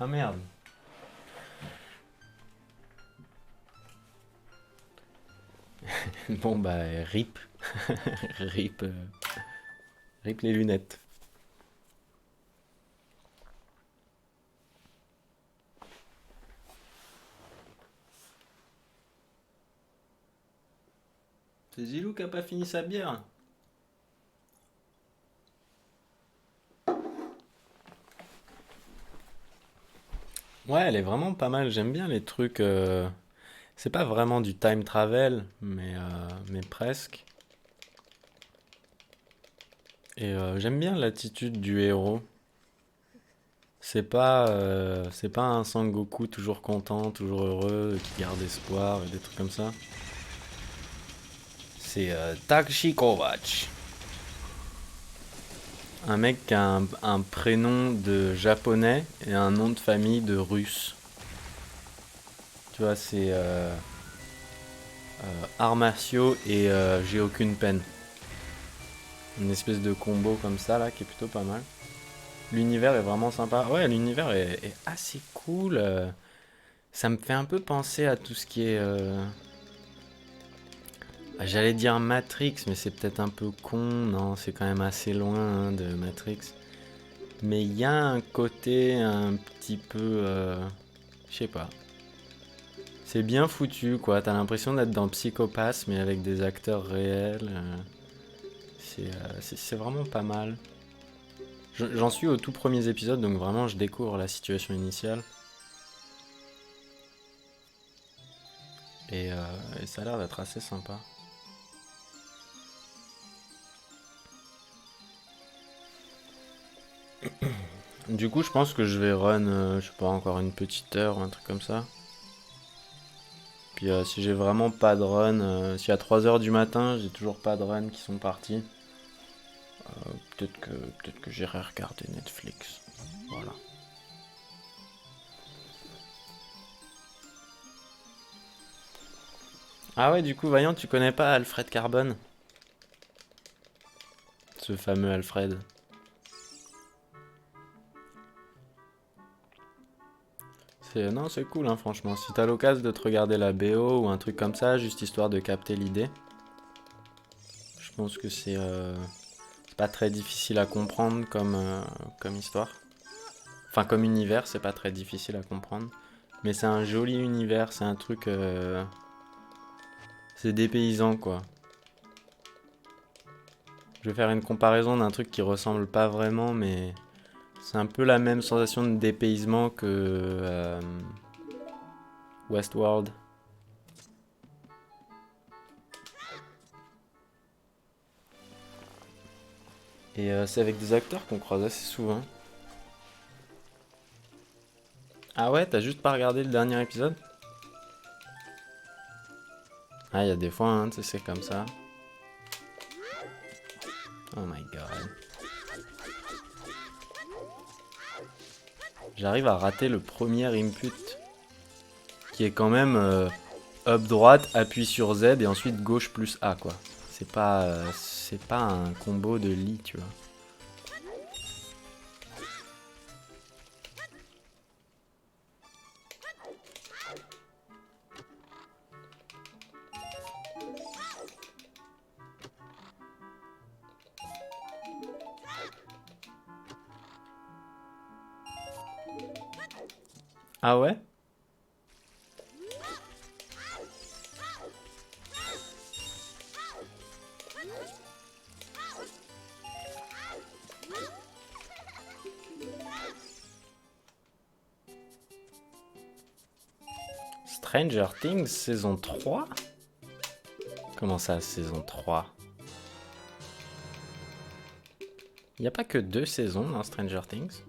Ah merde. Bon bah rip. Rip. Rip les lunettes. C'est Zilou qui a pas fini sa bière. Ouais, elle est vraiment pas mal. J'aime bien les trucs. C'est pas vraiment du time travel, mais presque. Et j'aime bien l'attitude du héros. C'est pas un Sangoku toujours content, toujours heureux, qui garde espoir et des trucs comme ça. C'est Takashi Kovacs. Un mec qui a un prénom de japonais et un nom de famille de russe. Tu vois, c'est arts martiaux et j'ai aucune peine. Une espèce de combo comme ça là qui est plutôt pas mal. L'univers est vraiment sympa. Ouais, l'univers est assez cool. Ça me fait un peu penser à tout ce qui est. J'allais dire Matrix, mais c'est peut-être un peu con. Non, c'est quand même assez loin hein, de Matrix. Mais il y a un côté un petit peu. Je sais pas. C'est bien foutu, quoi. T'as l'impression d'être dans Psychopass, mais avec des acteurs réels. C'est vraiment pas mal. J'en suis au tout premier épisode, donc vraiment je découvre la situation initiale. Et, euh, et ça a l'air d'être assez sympa. Du coup, je pense que je vais run, je sais pas, encore une petite heure ou un truc comme ça. Puis si j'ai vraiment pas de run, si à 3 heures du matin, j'ai toujours pas de run qui sont partis, peut-être que j'irai regarder Netflix. Voilà. Ah ouais, du coup, Vaillant, tu connais pas Alfred Carbone? Ce fameux Alfred. Non, c'est cool, hein, franchement. Si t'as l'occasion de te regarder la BO ou un truc comme ça, juste histoire de capter l'idée, je pense que c'est pas très difficile à comprendre comme histoire. Enfin, comme univers, c'est pas très difficile à comprendre. Mais c'est un joli univers, c'est un truc. C'est dépaysant, quoi. Je vais faire une comparaison d'un truc qui ressemble pas vraiment, mais c'est un peu la même sensation de dépaysement que Westworld. Et c'est avec des acteurs qu'on croise assez souvent. Ah ouais, t'as juste pas regardé le dernier épisode? Ah, il y a des fois, hein, tu sais, c'est comme ça. Oh my god. J'arrive à rater le premier input, qui est quand même up droite, appuie sur Z et ensuite gauche plus A, quoi. C'est pas un combo de lit, tu vois. Ah ouais? Stranger Things saison 3. Comment ça, saison 3? Il n'y a pas que deux saisons dans Stranger Things?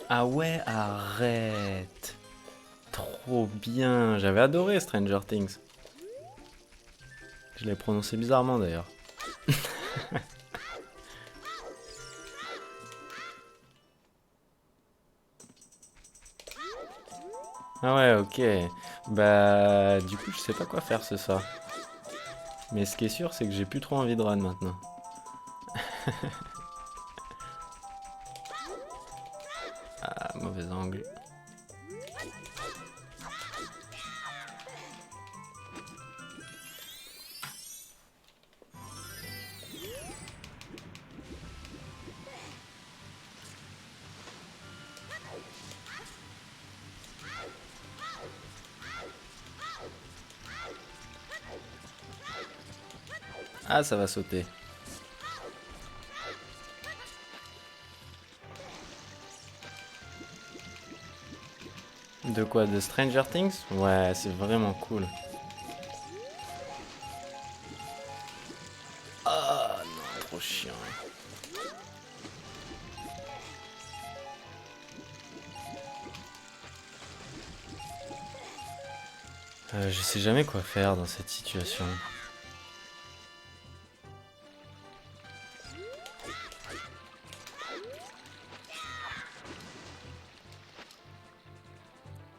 Ah ouais, arrête. trop bien. J'avais adoré Stranger Things. Je l'ai prononcé bizarrement d'ailleurs. Ah ouais, ok. Bah, du coup, je sais pas quoi faire ce soir. Mais ce qui est sûr, c'est que j'ai plus trop envie de run maintenant. Ah, mauvais angle. Ah, ça va sauter. De quoi? De Stranger Things? Ouais, c'est vraiment cool. Ah non, trop chiant. Je sais jamais quoi faire dans cette situation.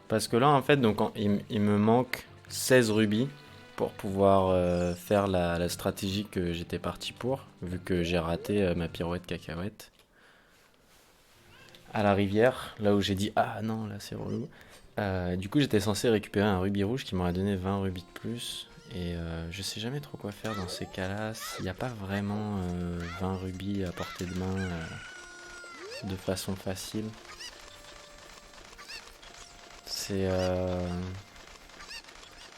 Parce que là, en fait, donc, il me manque 16 rubis pour pouvoir faire la stratégie que j'étais parti pour, vu que j'ai raté ma pirouette cacahuète à la rivière, là où j'ai dit ah non, là c'est relou. Du coup, j'étais censé récupérer un rubis rouge qui m'aurait donné 20 rubis de plus. Et je sais jamais trop quoi faire dans ces cas-là. S'il n'y a pas vraiment 20 rubis à portée de main de façon facile. C'est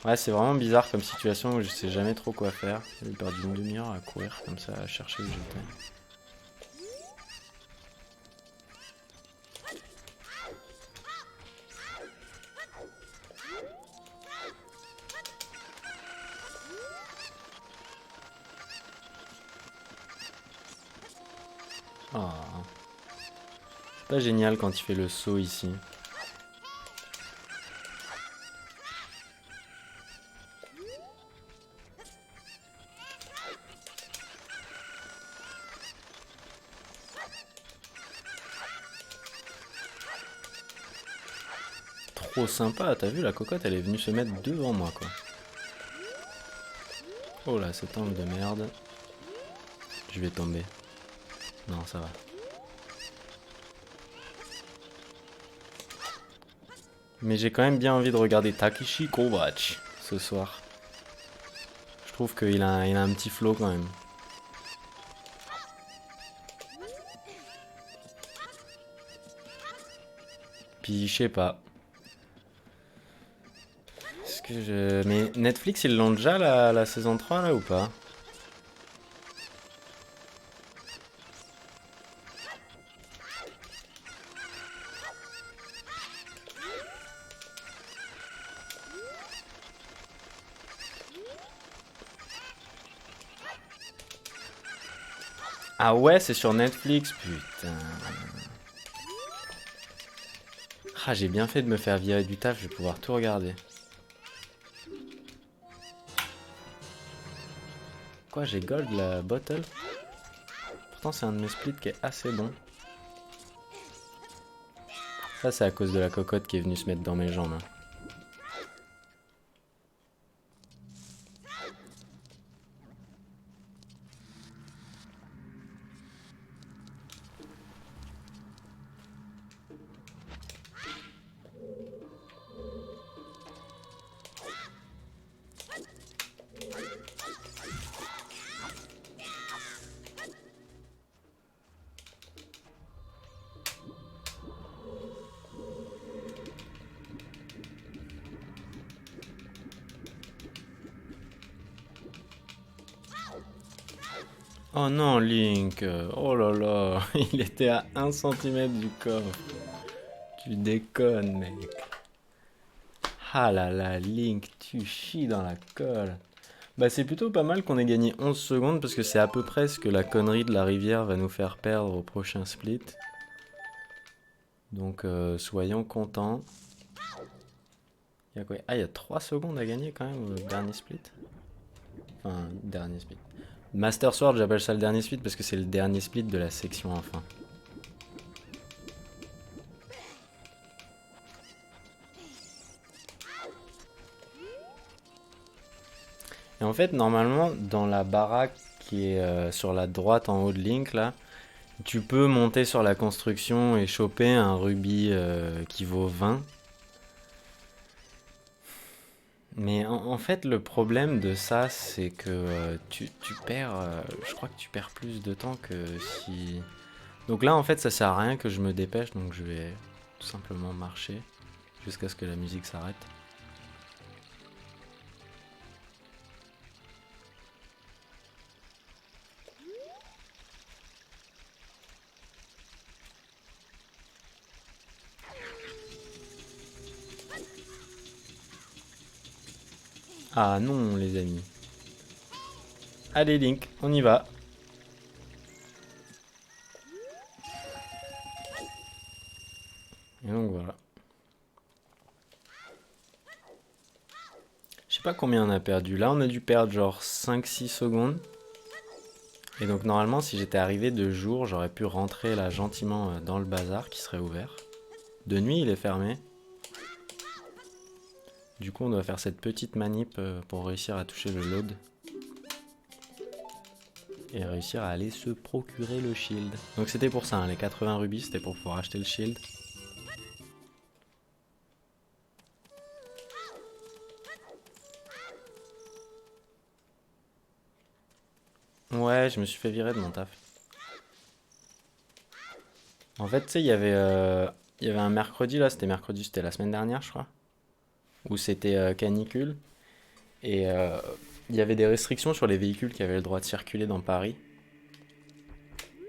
ouais, c'est vraiment bizarre comme situation où je sais jamais trop quoi faire. J'ai perdu une demi-heure à courir comme ça, à chercher où j'étais. Oh. C'est pas génial quand il fait le saut ici. Trop sympa, t'as vu la cocotte, elle est venue se mettre devant moi quoi. Oh là, cet angle de merde. Je vais tomber. Non, ça va. Mais j'ai quand même bien envie de regarder Takeshi Kovacs ce soir. Je trouve il a un petit flow quand même. Puis je sais pas. Est-ce que je... Mais Netflix, ils l'ont déjà la saison 3 là ou pas? Ah ouais, c'est sur Netflix, putain. Ah, j'ai bien fait de me faire virer du taf, je vais pouvoir tout regarder. Quoi, j'ai gold la bottle? Pourtant, c'est un de mes splits qui est assez bon. Ça, c'est à cause de la cocotte qui est venue se mettre dans mes jambes, hein. Oh non, Link. Oh là là. Il était à 1 cm du coffre. Tu déconnes, mec. Ah là là, Link, tu chies dans la colle. Bah, c'est plutôt pas mal qu'on ait gagné 11 secondes parce que c'est à peu près ce que la connerie de la rivière va nous faire perdre au prochain split. Donc, soyons contents. Il y a quoi? Ah, il y a 3 secondes à gagner quand même au dernier split. Enfin, dernier split. Master Sword, j'appelle ça le dernier split parce que c'est le dernier split de la section enfin. Et en fait, normalement, dans la baraque qui est sur la droite en haut de Link, là, tu peux monter sur la construction et choper un rubis qui vaut 20. Mais en fait, le problème de ça, c'est que tu perds. Je crois que tu perds plus de temps que si. Donc là, en fait, ça sert à rien que je me dépêche, donc je vais tout simplement marcher jusqu'à ce que la musique s'arrête. Ah non, les amis. Allez, Link, on y va. Et donc voilà. Je sais pas combien on a perdu. Là, on a dû perdre genre 5-6 secondes. Et donc normalement, si j'étais arrivé de jour, j'aurais pu rentrer là gentiment dans le bazar qui serait ouvert. De nuit, il est fermé. Du coup, on doit faire cette petite manip pour réussir à toucher le load. Et réussir à aller se procurer le shield. Donc c'était pour ça, hein, les 80 rubis, c'était pour pouvoir acheter le shield. Ouais, je me suis fait virer de mon taf. En fait, tu sais, il y avait un mercredi, là, c'était la semaine dernière, je crois. Où c'était canicule. Et il y avait des restrictions sur les véhicules qui avaient le droit de circuler dans Paris.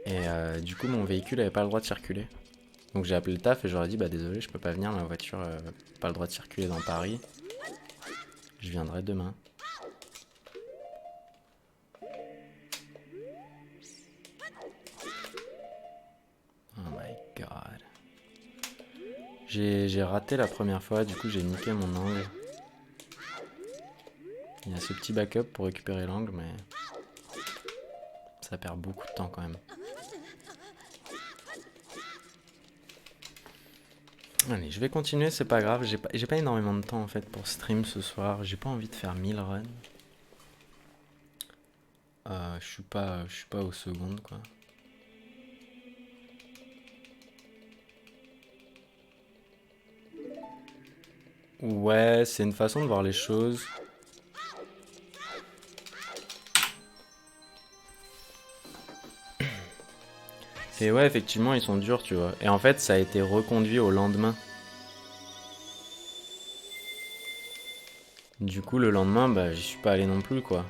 Et du coup, mon véhicule avait pas le droit de circuler. Donc j'ai appelé le taf et j'aurais dit, bah désolé, je peux pas venir, ma voiture pas le droit de circuler dans Paris. Je viendrai demain. Oh my god. J'ai raté la première fois, du coup j'ai niqué mon angle. Il y a ce petit backup pour récupérer l'angle, mais ça perd beaucoup de temps quand même. Allez, je vais continuer, c'est pas grave. J'ai pas énormément de temps en fait pour stream ce soir. J'ai pas envie de faire 1000 runs. Je suis pas aux secondes quoi. Ouais, c'est une façon de voir les choses. Et ouais, effectivement, ils sont durs, tu vois. Et en fait, ça a été reconduit au lendemain. Du coup, le lendemain, bah, j'y suis pas allé non plus, quoi.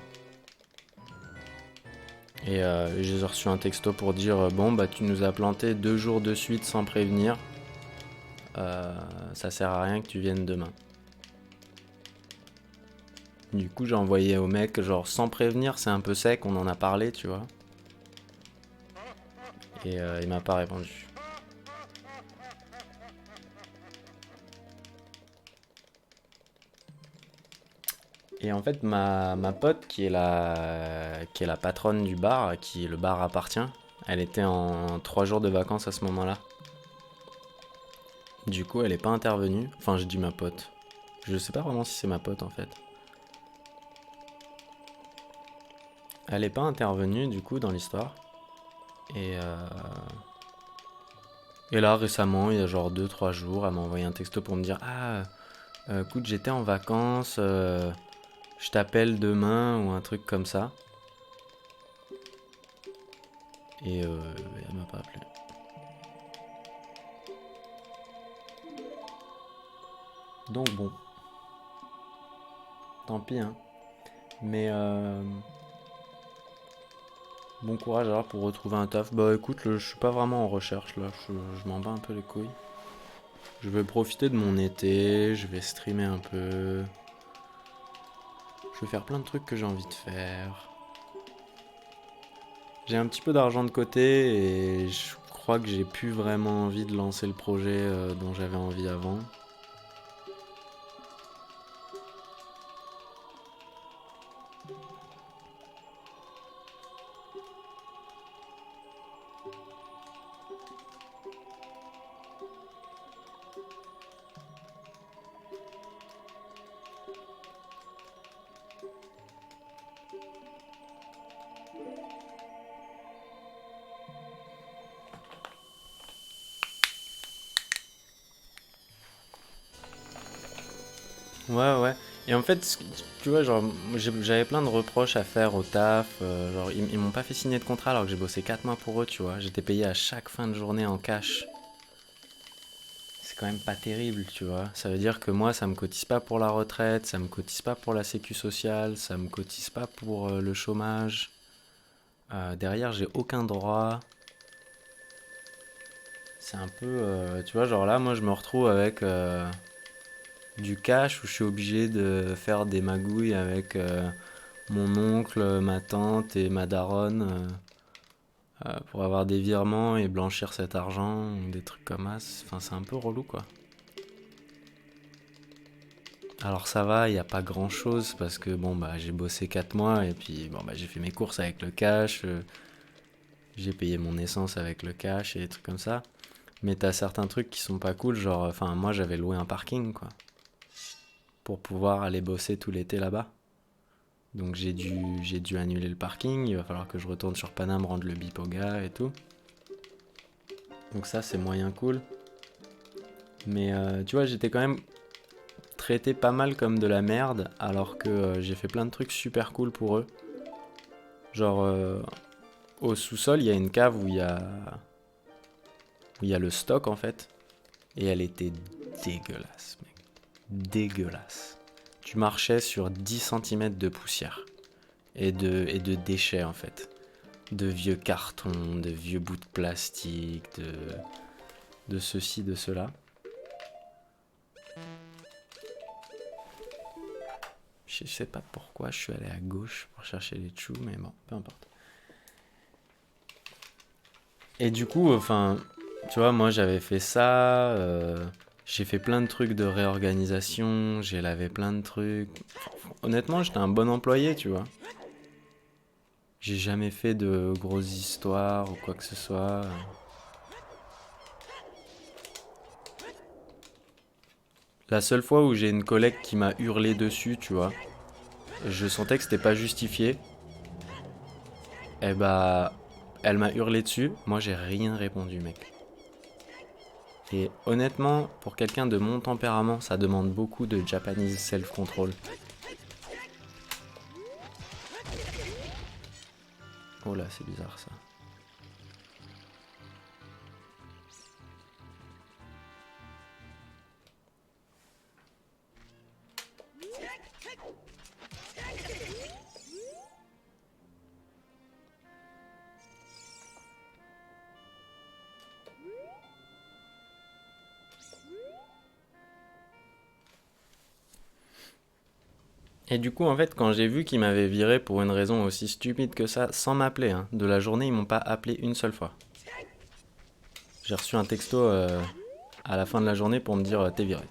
Et j'ai reçu un texto pour dire bon, bah, tu nous as planté 2 jours de suite sans prévenir. Ça sert à rien que tu viennes demain. Du coup, j'ai envoyé au mec, genre sans prévenir, c'est un peu sec, on en a parlé, tu vois. Et il m'a pas répondu. Et en fait, ma pote, qui est la patronne du bar, à qui le bar appartient, elle était en 3 jours de vacances à ce moment-là. Du coup, elle est pas intervenue. Enfin, je dis ma pote. Je sais pas vraiment si c'est ma pote en fait. Elle est pas intervenue du coup dans l'histoire. Et, et là, récemment, il y a genre 2-3 jours, elle m'a envoyé un texto pour me dire ah, écoute, j'étais en vacances, je t'appelle demain ou un truc comme ça. Et elle m'a pas appelé. Donc bon, tant pis hein. Mais bon courage alors pour retrouver un taf. Bah écoute, je suis pas vraiment en recherche là, je m'en bats un peu les couilles. Je vais profiter de mon été, je vais streamer un peu. Je vais faire plein de trucs que j'ai envie de faire. J'ai un petit peu d'argent de côté et je crois que j'ai plus vraiment envie de lancer le projet dont j'avais envie avant. Ouais, ouais. Et en fait, tu vois, genre, j'avais plein de reproches à faire au taf. Genre, ils m'ont pas fait signer de contrat alors que j'ai bossé 4 mois pour eux, tu vois. J'étais payé à chaque fin de journée en cash. C'est quand même pas terrible, tu vois. Ça veut dire que moi, ça me cotise pas pour la retraite, ça me cotise pas pour la sécu sociale, ça me cotise pas pour le chômage. Derrière, j'ai aucun droit. C'est un peu, tu vois, genre là, moi, je me retrouve avec du cash où je suis obligé de faire des magouilles avec mon oncle, ma tante et ma daronne pour avoir des virements et blanchir cet argent ou des trucs comme ça. Enfin, c'est un peu relou, quoi. Alors ça va, il n'y a pas grand chose parce que bon bah j'ai bossé 4 mois et puis bon bah j'ai fait mes courses avec le cash, j'ai payé mon essence avec le cash et des trucs comme ça. Mais t'as certains trucs qui sont pas cool, genre enfin moi j'avais loué un parking quoi pour pouvoir aller bosser tout l'été là-bas. Donc j'ai dû annuler le parking, il va falloir que je retourne sur Paname rendre le bip au gars et tout. Donc ça c'est moyen cool. Mais tu vois j'étais quand même traité pas mal comme de la merde alors que j'ai fait plein de trucs super cool pour eux. Genre au sous-sol, il y a une cave où il y a le stock en fait. Et elle était dégueulasse, mec. Dégueulasse. Tu marchais sur 10 centimètres de poussière et de déchets en fait. De vieux cartons, de vieux bouts de plastique, de ceci, de cela. Je sais pas pourquoi je suis allé à gauche pour chercher les choux, mais bon, peu importe. Et du coup, enfin, tu vois, moi j'avais fait ça, j'ai fait plein de trucs de réorganisation, j'ai lavé plein de trucs. Honnêtement, j'étais un bon employé, tu vois. J'ai jamais fait de grosses histoires ou quoi que ce soit. La seule fois où j'ai une collègue qui m'a hurlé dessus, tu vois, je sentais que c'était pas justifié. Et bah, elle m'a hurlé dessus, moi j'ai rien répondu, mec. Et honnêtement, pour quelqu'un de mon tempérament, ça demande beaucoup de Japanese self-control. Oh là, c'est bizarre ça. Et du coup, en fait, quand j'ai vu qu'ils m'avaient viré pour une raison aussi stupide que ça, sans m'appeler, hein, de la journée, ils m'ont pas appelé une seule fois. J'ai reçu un texto à la fin de la journée pour me dire t'es viré.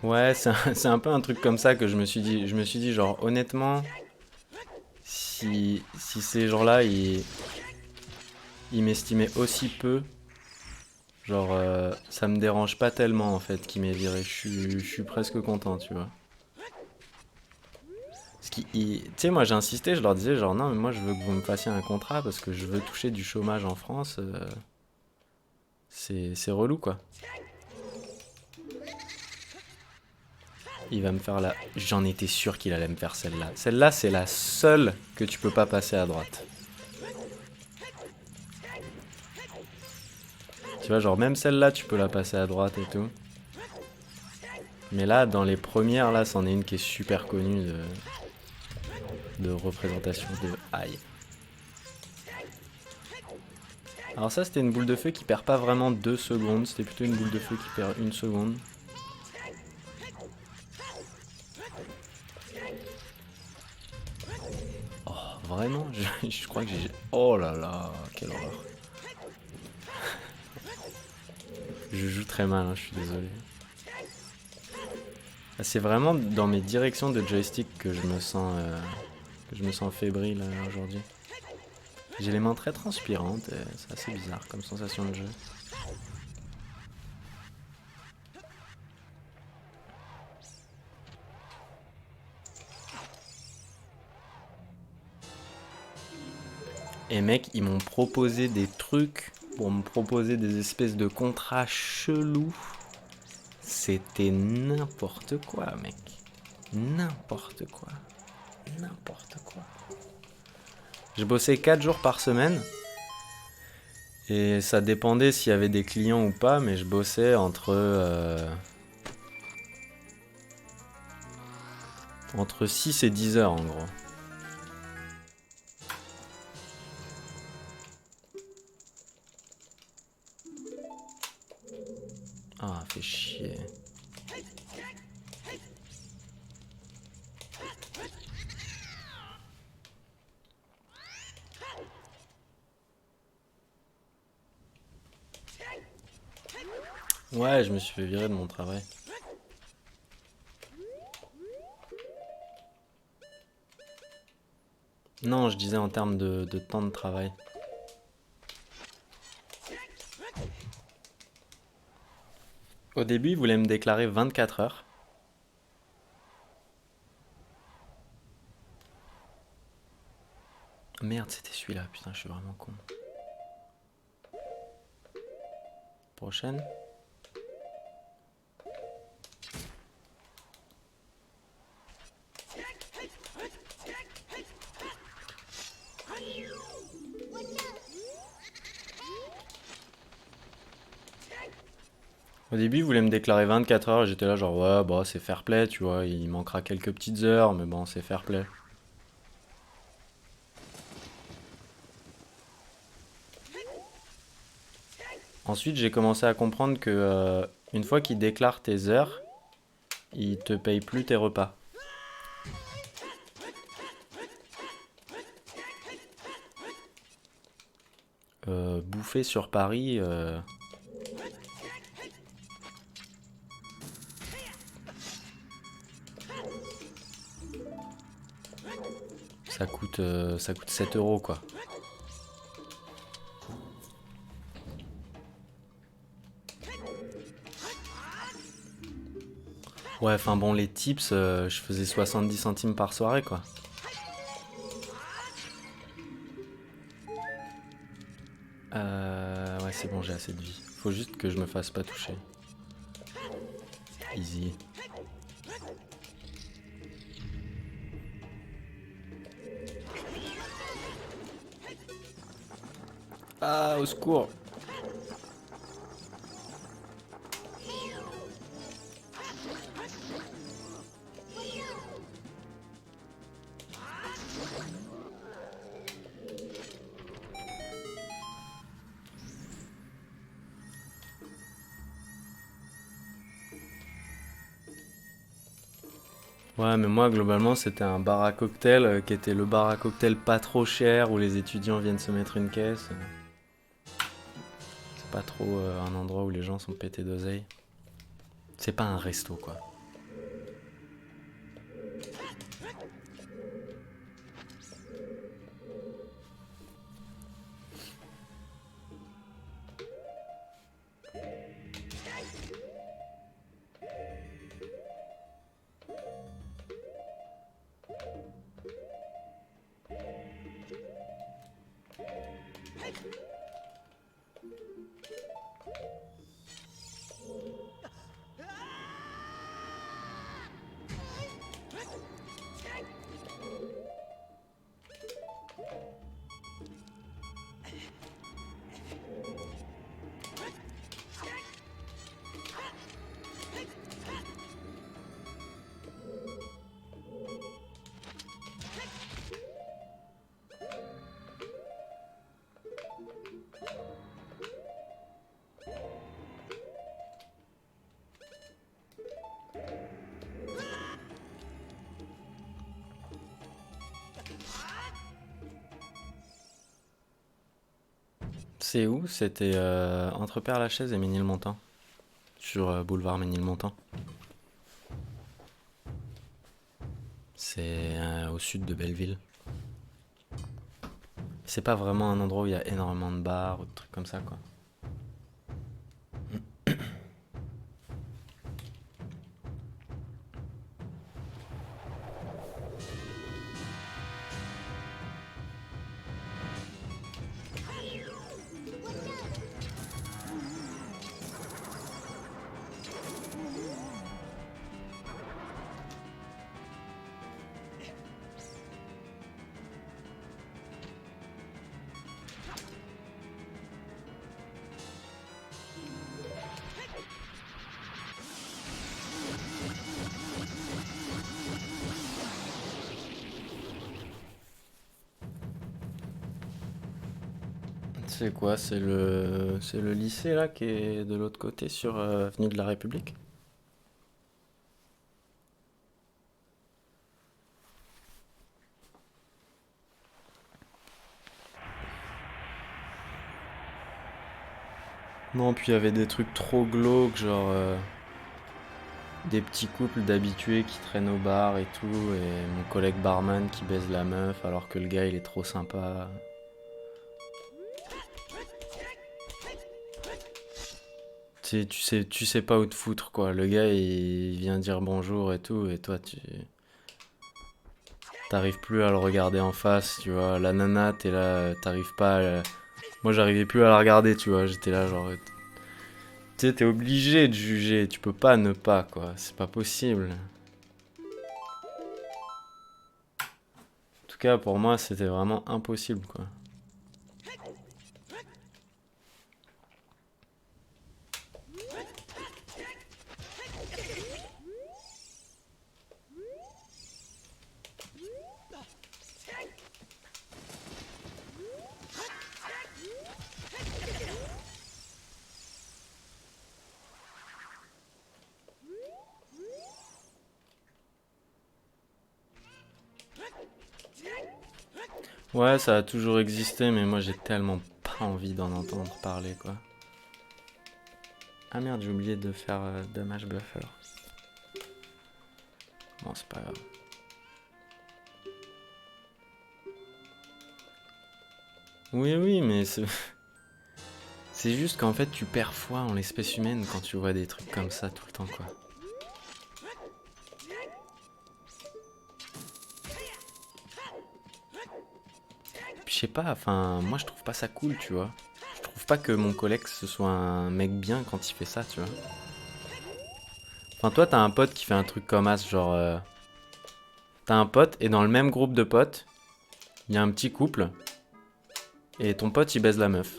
Ouais, c'est un peu un truc comme ça que je me suis dit. Je me suis dit, genre, honnêtement, si ces gens-là, ils m'estimaient aussi peu, genre, ça me dérange pas tellement, en fait, qu'ils m'aient viré. Je suis presque content, tu vois. Tu sais, moi, j'ai insisté, je leur disais, genre, non, mais moi, je veux que vous me fassiez un contrat parce que je veux toucher du chômage en France. C'est relou, quoi. Il va me faire la... J'en étais sûr qu'il allait me faire celle-là. Celle-là, c'est la seule que tu peux pas passer à droite. Tu vois, genre même celle-là, tu peux la passer à droite et tout. Mais là, dans les premières, là, c'en est une qui est super connue de représentation de aïe. Alors ça, c'était une boule de feu qui perd pas vraiment 2 secondes. C'était plutôt une boule de feu qui perd 1 seconde. Oh, vraiment? Je crois que j'ai... Oh là là, quelle horreur. Je joue très mal, hein, je suis désolé. Ah, c'est vraiment dans mes directions de joystick que je me sens fébrile aujourd'hui. J'ai les mains très transpirantes et c'est assez bizarre comme sensation de jeu. Et mec, ils m'ont proposé des trucs pour me proposer des espèces de contrats chelous. C'était n'importe quoi, mec. N'importe quoi. N'importe quoi. Je bossais 4 jours par semaine. Et ça dépendait s'il y avait des clients ou pas, mais je bossais entre 6 et 10 heures en gros. Ah, fait chier. Ouais, je me suis fait virer de mon travail. Non, je disais en termes de temps de travail. Au début, ils voulaient me déclarer 24 heures. Merde, c'était celui-là. Putain, je suis vraiment con. Prochaine. Au début, ils voulaient me déclarer 24 heures. J'étais là genre, ouais, bah c'est fair play, tu vois. Il manquera quelques petites heures, mais bon, c'est fair play. Ensuite, j'ai commencé à comprendre que une fois qu'ils déclarent tes heures, ils te payent plus tes repas. Bouffer sur Paris, ça coûte 7 euros quoi. Ouais, enfin bon, les tips, je faisais 70 centimes par soirée quoi. Ouais, c'est bon, j'ai assez de vie. Faut juste que je me fasse pas toucher. Easy. Ah, au secours. Ouais, mais moi, globalement, c'était un bar à cocktail qui était le bar à cocktail pas trop cher où les étudiants viennent se mettre une caisse. C'est pas trop un endroit où les gens sont pétés d'oseille. C'est pas un resto, quoi. C'est où? C'était entre Père-Lachaise et Ménilmontant. Sur boulevard Ménilmontant. C'est au sud de Belleville. C'est pas vraiment un endroit où il y a énormément de bars ou de trucs comme ça, quoi. C'est quoi? C'est le lycée là qui est de l'autre côté sur avenue de la République? Non, puis il y avait des trucs trop glauques, genre des petits couples d'habitués qui traînent au bar et tout, et mon collègue barman qui baise la meuf alors que le gars il est trop sympa. Tu sais pas où te foutre quoi. Le gars il vient dire bonjour et tout, et toi tu t'arrives plus à le regarder en face, tu vois. La nana, t'es là, t'arrives pas Moi j'arrivais plus à la regarder, tu vois. J'étais là genre. Tu sais, t'es obligé de juger, tu peux pas ne pas quoi. C'est pas possible. En tout cas pour moi c'était vraiment impossible quoi. Ouais, ça a toujours existé, mais moi j'ai tellement pas envie d'en entendre parler quoi. Ah merde, j'ai oublié de faire Damage Buffer. Bon, c'est pas grave. Oui, oui, mais c'est juste qu'en fait tu perds foi en l'espèce humaine quand tu vois des trucs comme ça tout le temps quoi. Puis je sais pas, enfin, moi je trouve pas ça cool, tu vois. Je trouve pas que mon collègue ce soit un mec bien quand il fait ça, tu vois. Enfin, toi t'as un pote qui fait un truc comme as, genre. T'as un pote et dans le même groupe de potes, il y a un petit couple et ton pote il baise la meuf.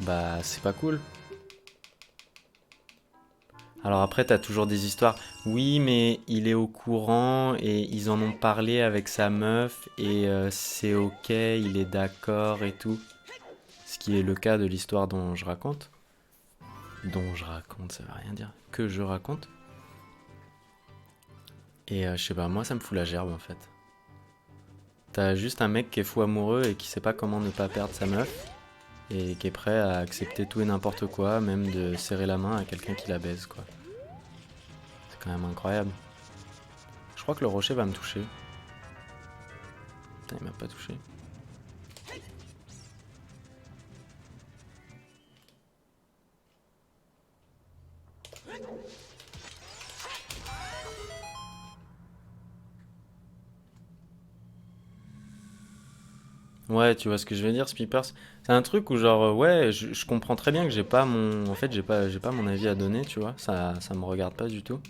Bah, c'est pas cool. Alors après, t'as toujours des histoires. Oui, mais il est au courant et ils en ont parlé avec sa meuf et c'est ok, il est d'accord et tout. Ce qui est le cas de l'histoire dont je raconte. Dont je raconte, ça veut rien dire. Que je raconte. Et je sais pas, moi ça me fout la gerbe en fait. T'as juste un mec qui est fou amoureux et qui sait pas comment ne pas perdre sa meuf. Et qui est prêt à accepter tout et n'importe quoi, même de serrer la main à quelqu'un qui la baise quoi. C'est quand même incroyable. Je crois que le rocher va me toucher. Putain, il m'a pas touché. Ouais, tu vois ce que je veux dire, Speepers. C'est un truc où genre ouais, je comprends très bien que j'ai pas mon, en fait j'ai pas mon avis à donner, tu vois. Ça me regarde pas du tout.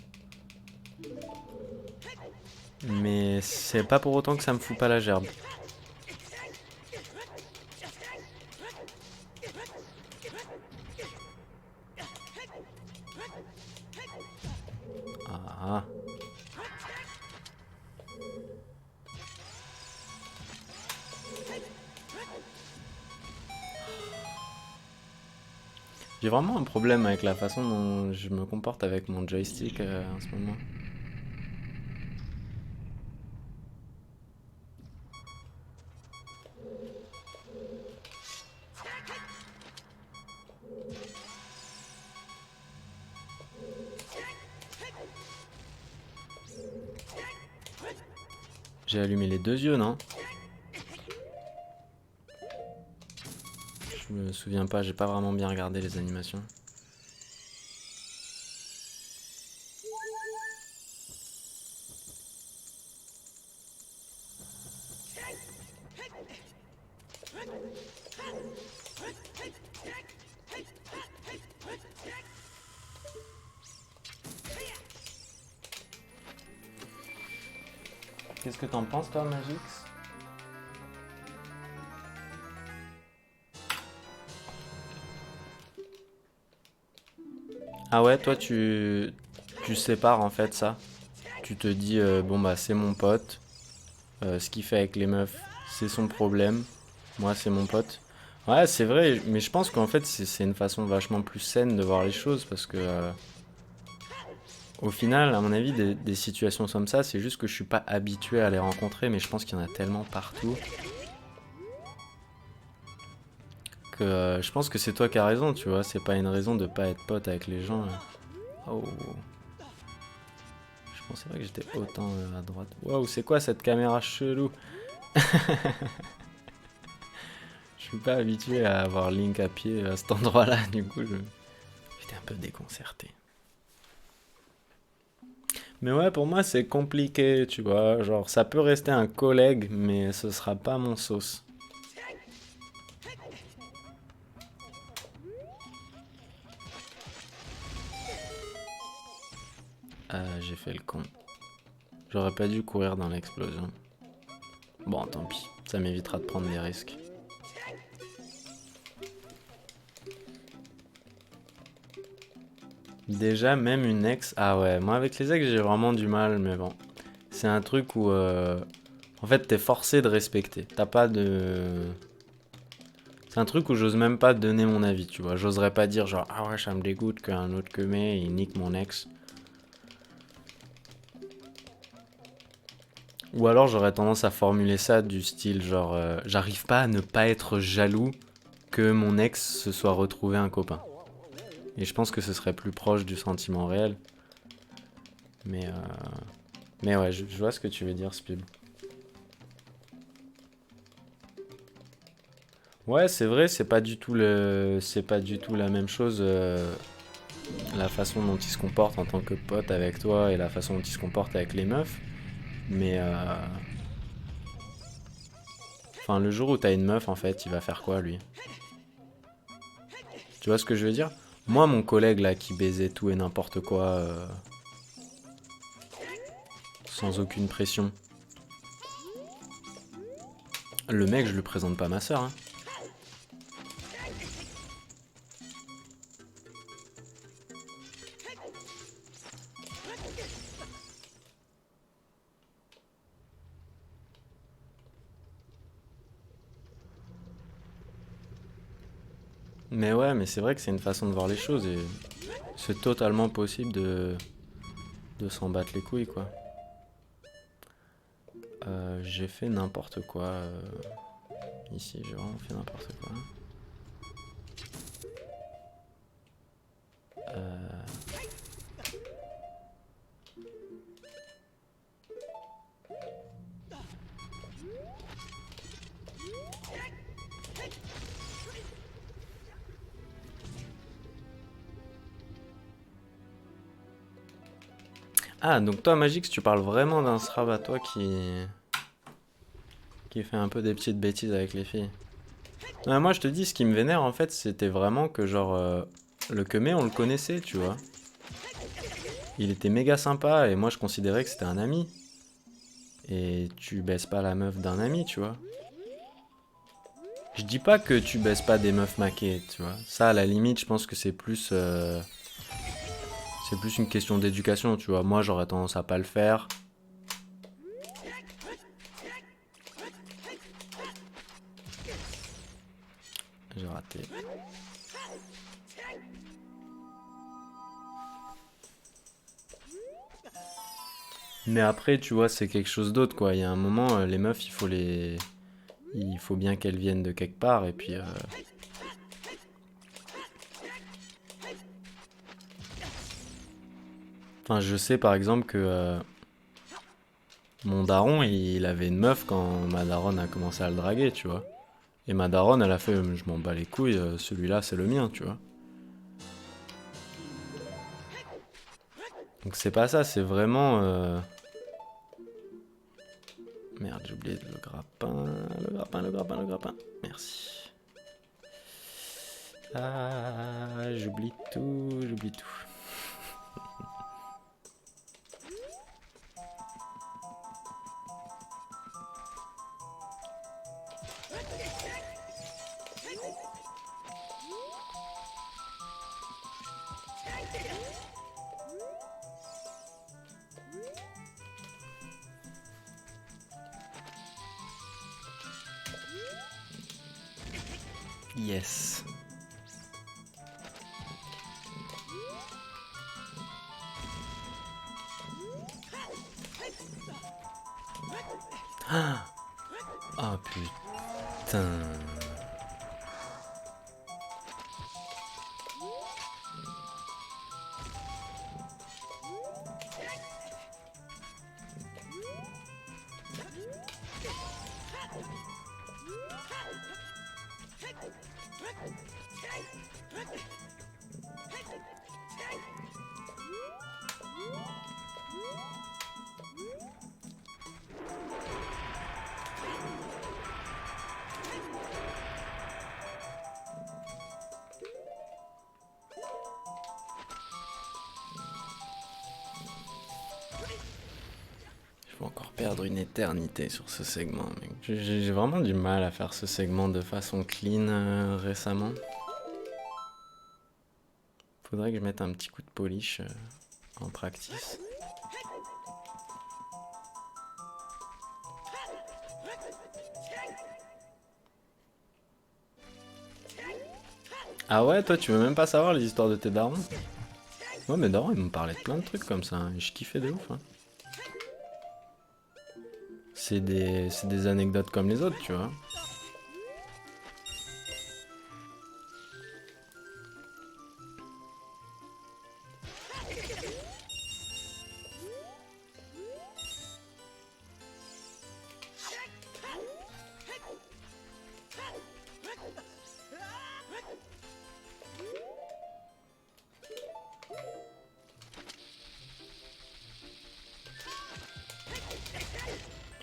Mais c'est pas pour autant que ça me fout pas la gerbe. Ah. J'ai vraiment un problème avec la façon dont je me comporte avec mon joystick en ce moment. J'ai allumé les deux yeux, non? Je me souviens pas, j'ai pas vraiment bien regardé les animations. Qu'est-ce que t'en penses, toi, Magix? Ah ouais, toi, tu sépares en fait ça. Tu te dis, bon bah c'est mon pote, ce qu'il fait avec les meufs, c'est son problème. Moi, c'est mon pote. Ouais, c'est vrai, mais je pense qu'en fait, c'est une façon vachement plus saine de voir les choses parce que, au final, à mon avis, des situations comme ça, c'est juste que je suis pas habitué à les rencontrer, mais je pense qu'il y en a tellement partout que je pense que c'est toi qui as raison, tu vois. C'est pas une raison de pas être pote avec les gens. Oh, je pensais pas que j'étais autant à droite. Waouh, c'est quoi cette caméra chelou? Je suis pas habitué à avoir Link à pied à cet endroit-là, du coup, j'étais un peu déconcerté. Mais ouais, pour moi, c'est compliqué, tu vois. Genre, ça peut rester un collègue, mais ce sera pas mon sauce. J'ai fait le con. J'aurais pas dû courir dans l'explosion. Bon, tant pis. Ça m'évitera de prendre des risques. Déjà, même une ex... Ah ouais, moi avec les ex, j'ai vraiment du mal, mais bon. C'est un truc où... En fait, t'es forcé de respecter. T'as pas de... C'est un truc où j'ose même pas donner mon avis, tu vois. J'oserais pas dire genre, ah ouais, ça me dégoûte qu'un autre que mais il nique mon ex. Ou alors j'aurais tendance à formuler ça du style genre, j'arrive pas à ne pas être jaloux que mon ex se soit retrouvé un copain. Et je pense que ce serait plus proche du sentiment réel. Mais, mais ouais, je vois ce que tu veux dire, Spib. Ouais, c'est vrai, c'est pas du tout la même chose, la façon dont il se comporte en tant que pote avec toi et la façon dont il se comporte avec les meufs. Mais, enfin, le jour où t'as une meuf, en fait, il va faire quoi, lui? Tu vois ce que je veux dire? Moi, mon collègue là qui baisait tout et n'importe quoi, sans aucune pression. Le mec, je lui présente pas ma soeur, hein. Mais ouais, mais c'est vrai que c'est une façon de voir les choses et c'est totalement possible de s'en battre les couilles, quoi. J'ai fait n'importe quoi. Ici, j'ai vraiment fait n'importe quoi. Euh, Ah, donc toi, Magix, tu parles vraiment d'un srab à toi qui fait un peu des petites bêtises avec les filles. Moi, je te dis, ce qui me vénère, en fait, c'était vraiment que, genre, le Kemé, on le connaissait, tu vois. Il était méga sympa et moi, je considérais que c'était un ami. Et tu baisses pas la meuf d'un ami, tu vois. Je dis pas que tu baisses pas des meufs maquées, tu vois. Ça, à la limite, je pense que c'est plus une question d'éducation, tu vois. Moi, j'aurais tendance à pas le faire. J'ai raté. Mais après, tu vois, c'est quelque chose d'autre, quoi. Il y a un moment, les meufs, il faut bien qu'elles viennent de quelque part. Et puis, enfin, je sais par exemple que Mon daron, il avait une meuf quand ma daronne a commencé à le draguer, tu vois. Et ma daronne, elle a fait, je m'en bats les couilles, celui-là, c'est le mien, tu vois. Donc c'est pas ça, c'est vraiment... Merde, j'ai oublié le grappin, le grappin, le grappin, le grappin. Merci. Ah, j'oublie tout, j'oublie tout. Yes. Ah, oh, putain. Je vais encore perdre une éternité sur ce segment, mec. J'ai vraiment du mal à faire ce segment de façon clean récemment. Faudrait que je mette un petit coup de polish en practice. Ah ouais, toi tu veux même pas savoir les histoires de tes darons? Moi mes darons ils me parlaient de plein de trucs comme ça, hein, et je kiffais de ouf. Hein. C'est des anecdotes comme les autres, tu vois.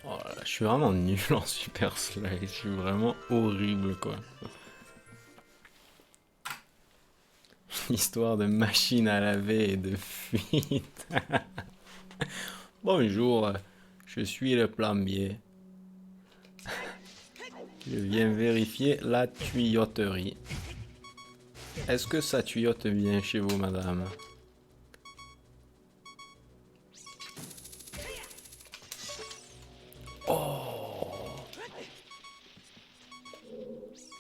Oh là là, je suis vraiment nul en Super Slice, je suis vraiment horrible quoi. Histoire de machine à laver et de fuite. Bonjour, je suis le plombier. Je viens vérifier la tuyauterie. Est-ce que ça tuyaute bien chez vous, madame?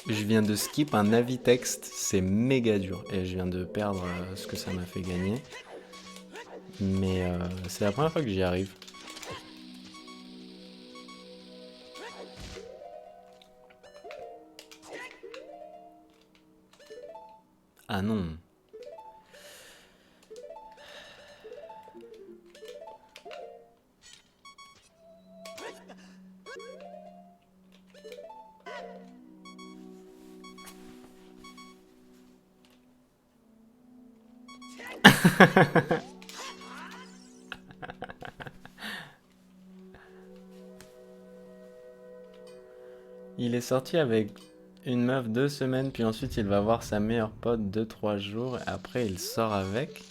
Je viens de skip un avis texte, c'est méga dur. Et je viens de perdre ce que ça m'a fait gagner. Mais c'est la première fois que j'y arrive. Ah non. Il est sorti avec une meuf 2 semaines, puis ensuite il va voir sa meilleure pote 2-3 jours, et après il sort avec.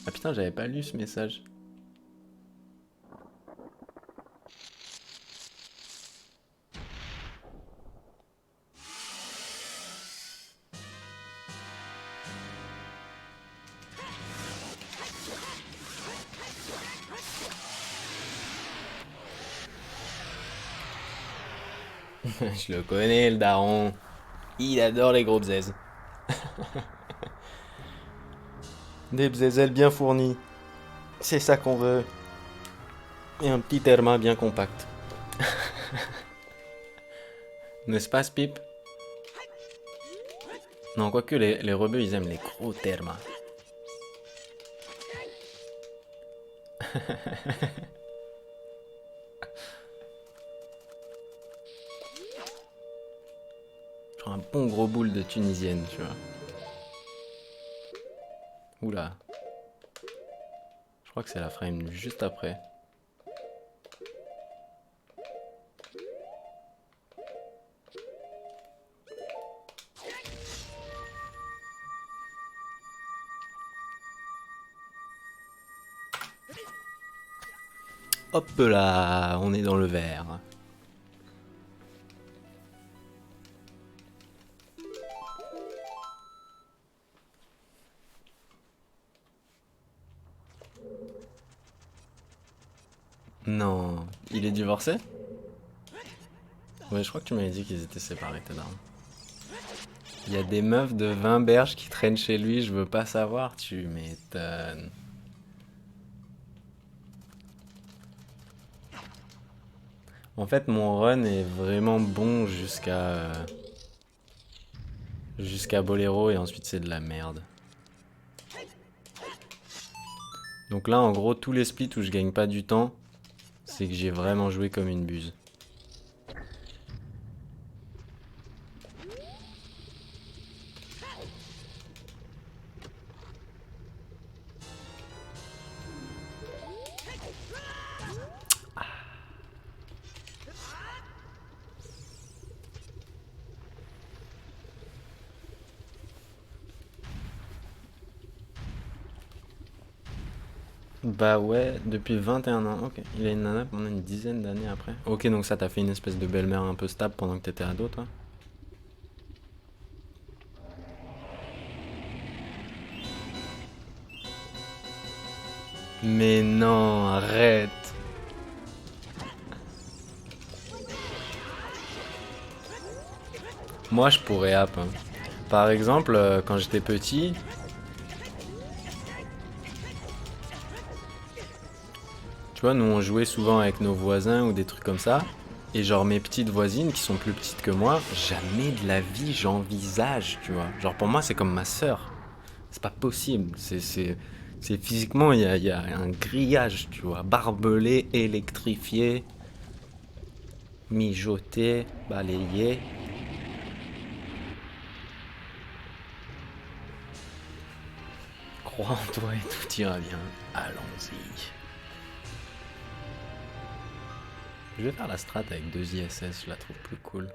Ah putain, j'avais pas lu ce message. Je le connais, le daron. Il adore les gros bzaises. Des bzézelles bien fournies. C'est ça qu'on veut. Et un petit terma bien compact. N'est-ce pas, Spip? Non, quoique les rebeux, ils aiment les gros termas. un bon gros boule de tunisienne, tu vois. Oula. Je crois que c'est la frame juste après. Hop là, on est dans le vert. Non, il est divorcé? Ouais, je crois que tu m'avais dit qu'ils étaient séparés, tes darons. Il y a des meufs de 20 berges qui traînent chez lui, je veux pas savoir, tu m'étonnes. En fait, mon run est vraiment bon jusqu'à Bolero et ensuite c'est de la merde. Donc là, en gros, tous les splits où je gagne pas du temps, c'est que j'ai vraiment joué comme une buse. Bah ouais, depuis 21 ans. Ok, il a une nana pendant une dizaine d'années après. Ok, donc ça t'a fait une espèce de belle-mère un peu stable pendant que t'étais ado, toi? Mais non, arrête. Moi, je pourrais app, hein. Par exemple, quand j'étais petit, tu vois, nous on jouait souvent avec nos voisins ou des trucs comme ça. Et genre mes petites voisines qui sont plus petites que moi, jamais de la vie j'envisage, tu vois. Genre pour moi c'est comme ma sœur. C'est pas possible. C'est physiquement il y a un grillage, tu vois. Barbelé, électrifié, mijoté, balayé. Crois en toi et tout ira bien. Allons-y. Je vais faire la strat avec 2 ISS, je la trouve plus cool.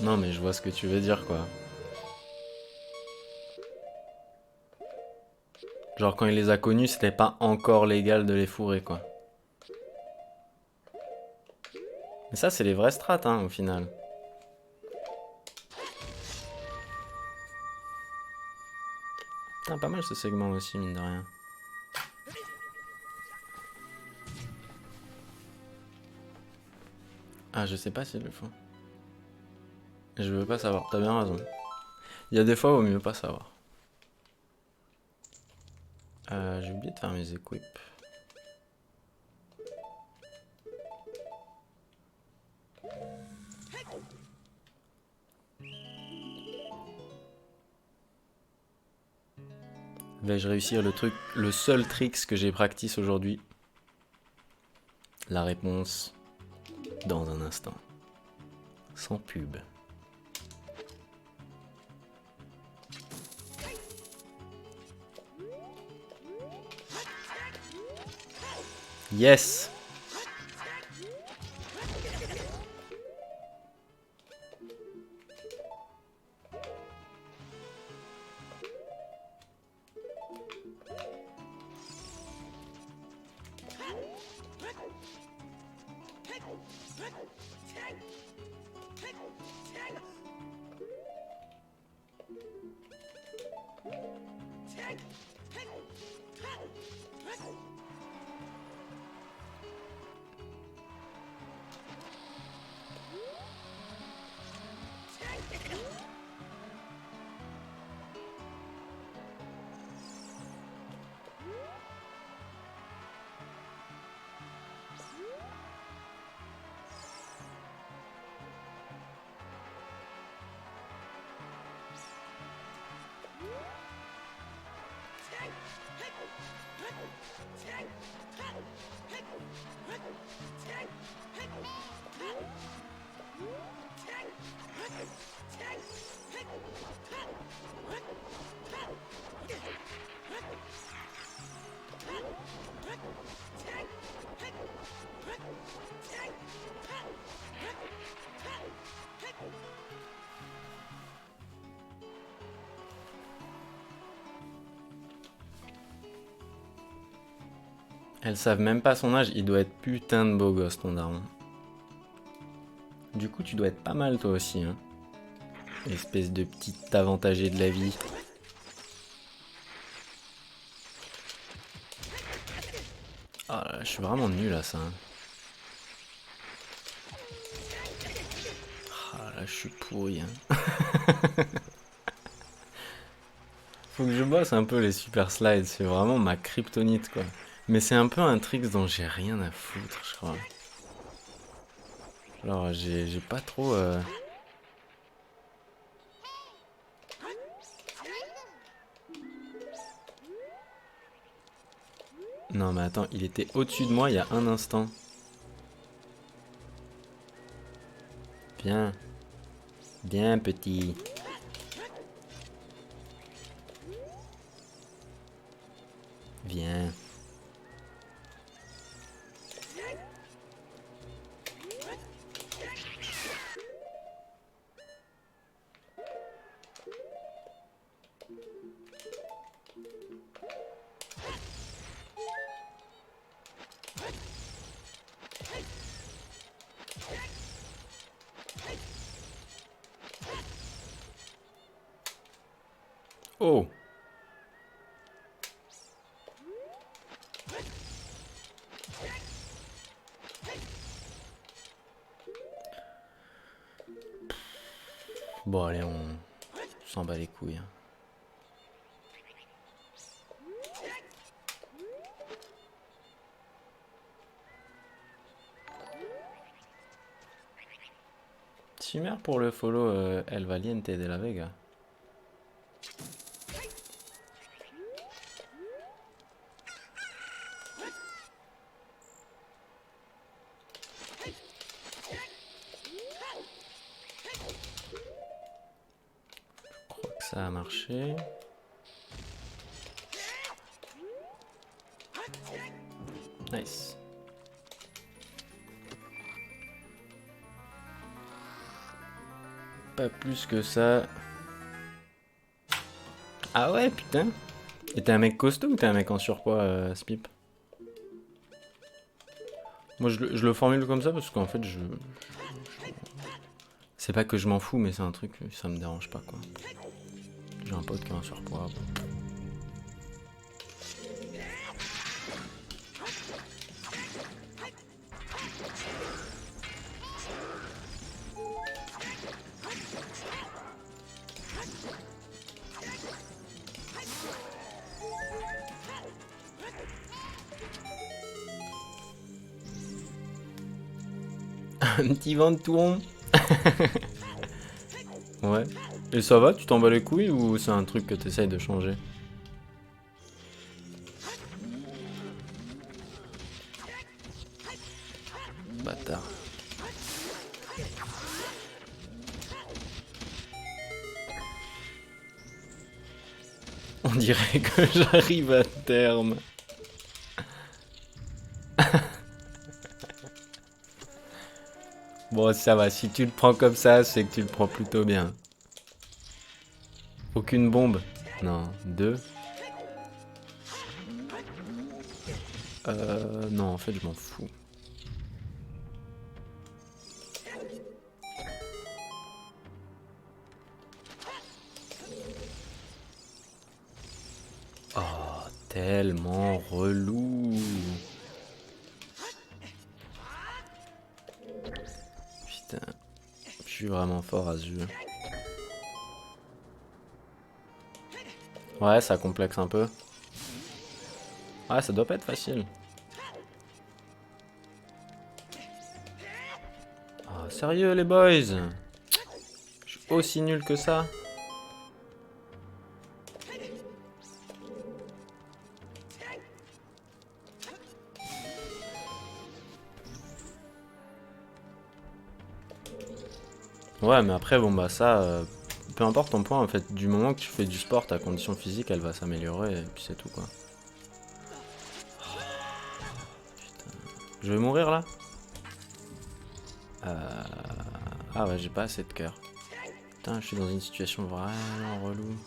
Non mais je vois ce que tu veux dire quoi. Genre quand il les a connus, c'était pas encore légal de les fourrer quoi. Mais ça c'est les vrais strats hein au final. Ah, pas mal ce segment aussi mine de rien. Ah je sais pas s'ils le font. Je veux pas savoir, t'as bien raison. Il y a des fois où il vaut mieux pas savoir. J'ai oublié de faire mes equips. Vais-je réussir le seul tricks que j'ai practice aujourd'hui? La réponse dans un instant. Sans pub. Yes! Elles savent même pas son âge, il doit être putain de beau gosse ton daron. Du coup tu dois être pas mal toi aussi hein. Espèce de petit avantagé de la vie. Ah là, je suis vraiment nul à ça. Hein. Ah là je suis pourri hein. Faut que je bosse un peu les super slides, c'est vraiment ma kryptonite quoi. Mais c'est un peu un trick dont j'ai rien à foutre je crois. Genre j'ai pas trop... Non mais attends, il était au-dessus de moi il y a un instant. Viens. Viens petit. Viens. Oh. Bon allez, on s'en bat les couilles. Hein. Chimère pour le follow El Valiente de la Vega. Je crois que ça a marché. Nice. Pas plus que ça. Ah ouais, putain. Et t'es un mec costaud ou t'es un mec en surpoids, Spip? Moi, je le formule comme ça parce qu'en fait, c'est pas que je m'en fous, mais c'est un truc, ça me dérange pas, quoi. J'ai un pote qui a un surpoids. Bon. Un petit vent de touron. Ouais. Et ça va, tu t'en bats les couilles ou c'est un truc que t'essayes de changer? Bâtard. On dirait que j'arrive à terme. Bon, ça va, si tu le prends comme ça, c'est que tu le prends plutôt bien. Aucune bombe? Non, 2. Non, en fait, je m'en fous. Oh, tellement relou. Putain, je suis vraiment fort à ce jeu. Ouais, ça complexe un peu. Ouais, ça doit pas être facile. Oh, sérieux les boys? Je suis aussi nul que ça? Ouais, mais après, bon, bah ça, peu importe ton point, en fait, du moment que tu fais du sport, ta condition physique, elle va s'améliorer, et puis c'est tout, quoi. Je vais mourir, là? Ah ouais, j'ai pas assez de cœur. Putain, je suis dans une situation vraiment relou.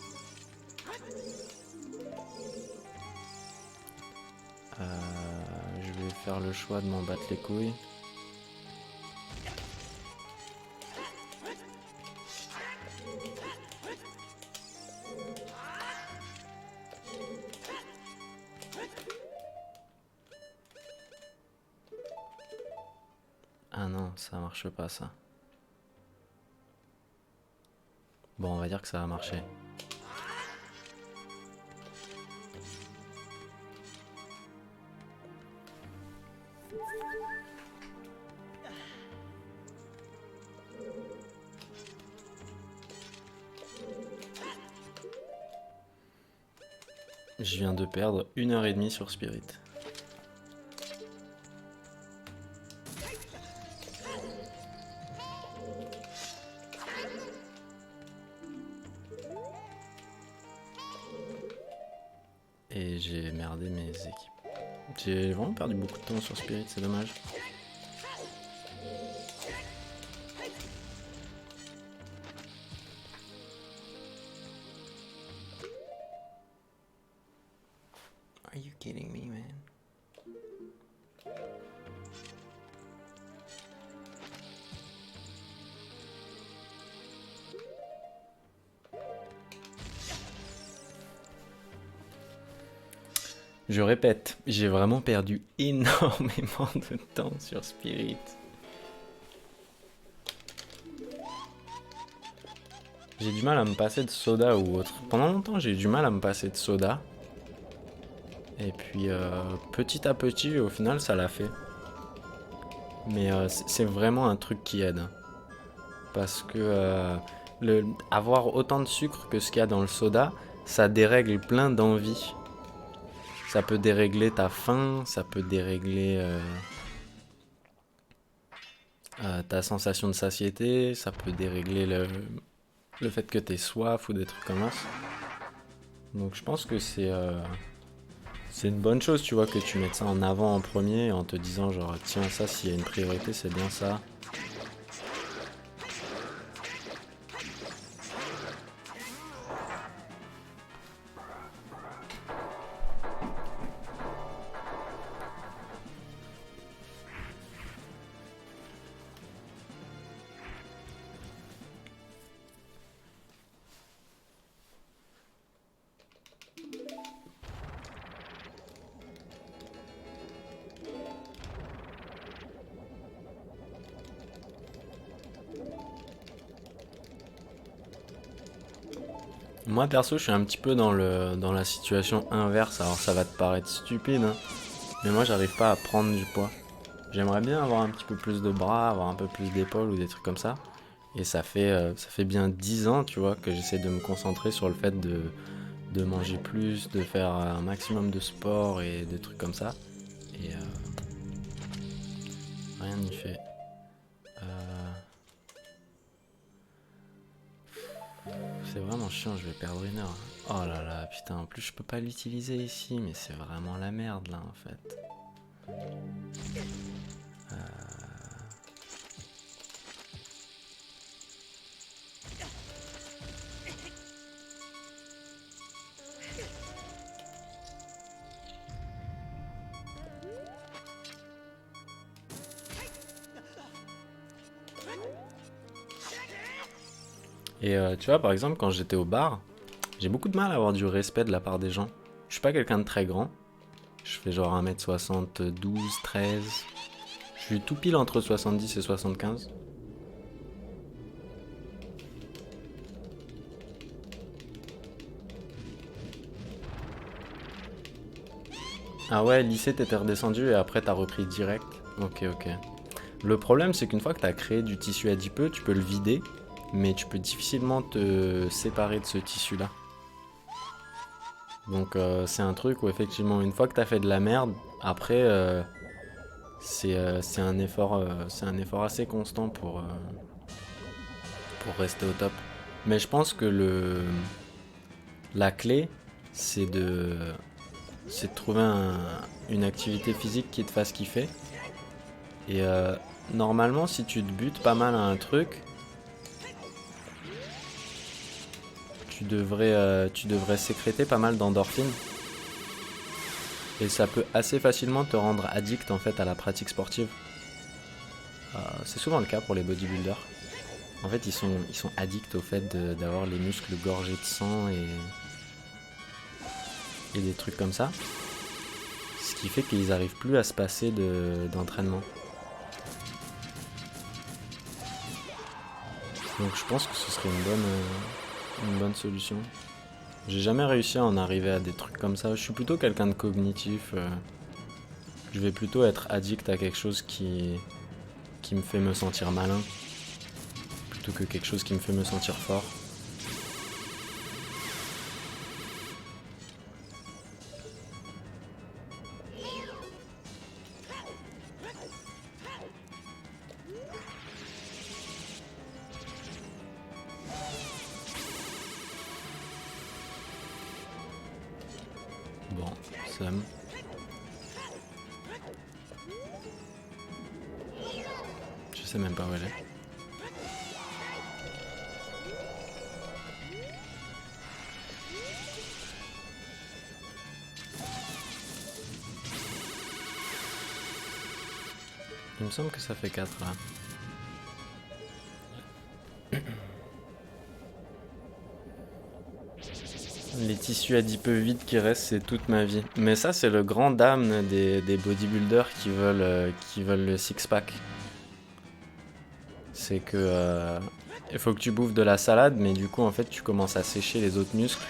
Je vais faire le choix de m'en battre les couilles. Ah non, ça marche pas ça. Bon, on va dire que ça a marché. Je viens de perdre 1h30 sur Spirit. Et j'ai merdé mes équipes. J'ai vraiment perdu beaucoup de temps sur Spirit, c'est dommage. Are you kidding me, man? Je répète, j'ai vraiment perdu énormément de temps sur Spirit. J'ai du mal à me passer de soda ou autre. Pendant longtemps, j'ai eu du mal à me passer de soda. Et puis, petit à petit, au final, ça l'a fait. Mais c'est vraiment un truc qui aide. Parce que avoir autant de sucre que ce qu'il y a dans le soda, ça dérègle plein d'envies. Ça peut dérégler ta faim, ça peut dérégler ta sensation de satiété, ça peut dérégler le fait que t'aies soif ou des trucs comme ça. Donc je pense que c'est une bonne chose, tu vois, que tu mettes ça en avant en premier en te disant genre tiens, ça, s'il y a une priorité, c'est bien ça. Moi perso, je suis un petit peu dans la situation inverse. Alors ça va te paraître stupide, hein, mais moi j'arrive pas à prendre du poids. J'aimerais bien avoir un petit peu plus de bras, avoir un peu plus d'épaules ou des trucs comme ça. Et ça fait bien 10 ans, tu vois, que j'essaie de me concentrer sur le fait de manger plus, de faire un maximum de sport et des trucs comme ça. Et rien n'y fait. C'est vraiment chiant, je vais perdre 1 heure. Oh là là, putain, en plus je peux pas l'utiliser ici, mais c'est vraiment la merde là en fait. Et tu vois, par exemple, quand j'étais au bar, j'ai beaucoup de mal à avoir du respect de la part des gens. Je suis pas quelqu'un de très grand. Je fais genre 1m72, 13. Je suis tout pile entre 70 et 75. Ah ouais, lycée, t'étais redescendu et après t'as repris direct. Ok, ok. Le problème, c'est qu'une fois que t'as créé du tissu adipeux, tu peux le vider, mais tu peux difficilement te séparer de ce tissu-là. Donc c'est un truc où effectivement, une fois que t'as fait de la merde, après, c'est un effort assez constant pour rester au top. Mais je pense que la clé, c'est de, c'est de trouver une activité physique qui te fasse kiffer. Et normalement, si tu te butes pas mal à un truc, tu devrais sécréter pas mal d'endorphines. Et ça peut assez facilement te rendre addict en fait à la pratique sportive. C'est souvent le cas pour les bodybuilders. En fait, ils sont addicts au fait d'avoir les muscles gorgés de sang et des trucs comme ça. Ce qui fait qu'ils n'arrivent plus à se passer d'entraînement. Donc je pense que ce serait une bonne solution. J'ai jamais réussi à en arriver à des trucs comme ça. Je suis plutôt quelqu'un de cognitif. Je vais plutôt être addict à quelque chose qui me fait me sentir malin, plutôt que quelque chose qui me fait me sentir fort. Bon, Sam. Je sais même pas où elle est. Il me semble que ça fait 4 là. Les tissus adipeux vides qui restent, c'est toute ma vie. Mais ça, c'est le grand dame des bodybuilders qui veulent le six-pack. C'est que il faut que tu bouffes de la salade, mais du coup, en fait, tu commences à sécher les autres muscles.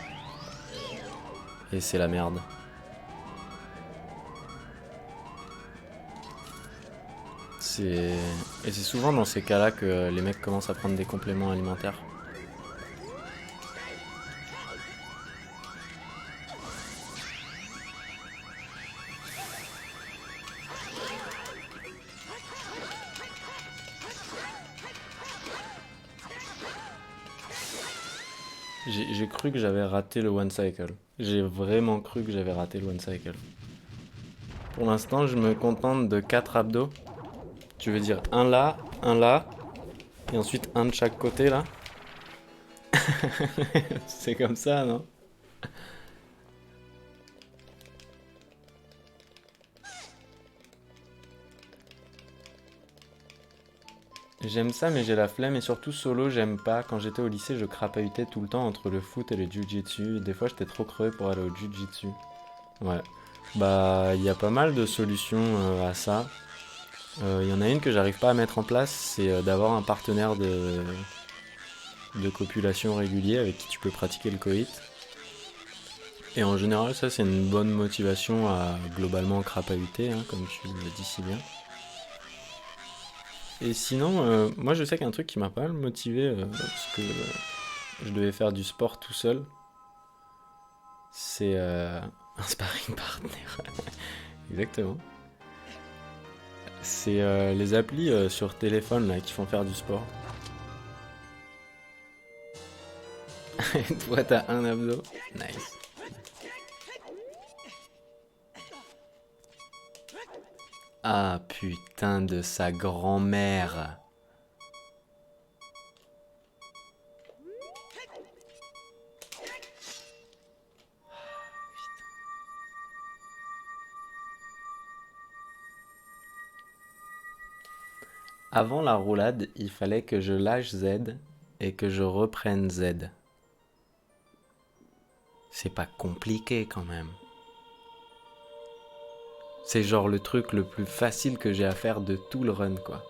Et c'est la merde. Et c'est souvent dans ces cas-là que les mecs commencent à prendre des compléments alimentaires. J'ai cru que j'avais raté le one cycle. J'ai vraiment cru que j'avais raté le one cycle. Pour l'instant, je me contente de 4 abdos. Tu veux dire un là, et ensuite un de chaque côté là. C'est comme ça, non? J'aime ça, mais j'ai la flemme et surtout solo, j'aime pas. Quand j'étais au lycée, je crapahutais tout le temps entre le foot et le jiu-jitsu. Des fois, j'étais trop crevé pour aller au jiu-jitsu. Ouais. Bah, il y a pas mal de solutions à ça. Il y en a une que j'arrive pas à mettre en place, c'est d'avoir un partenaire de copulation régulier avec qui tu peux pratiquer le coït. Et en général, ça, c'est une bonne motivation à globalement crapahuter, hein, comme tu le dis si bien. Et sinon, moi je sais qu'un truc qui m'a pas mal motivé, parce que je devais faire du sport tout seul, c'est un sparring partner. Exactement. C'est les applis sur téléphone là, qui font faire du sport. Et toi, t'as un abdo. Nice. Ah putain de sa grand-mère. Avant la roulade, il fallait que je lâche Z et que je reprenne Z. C'est pas compliqué quand même. C'est genre le truc le plus facile que j'ai à faire de tout le run, quoi.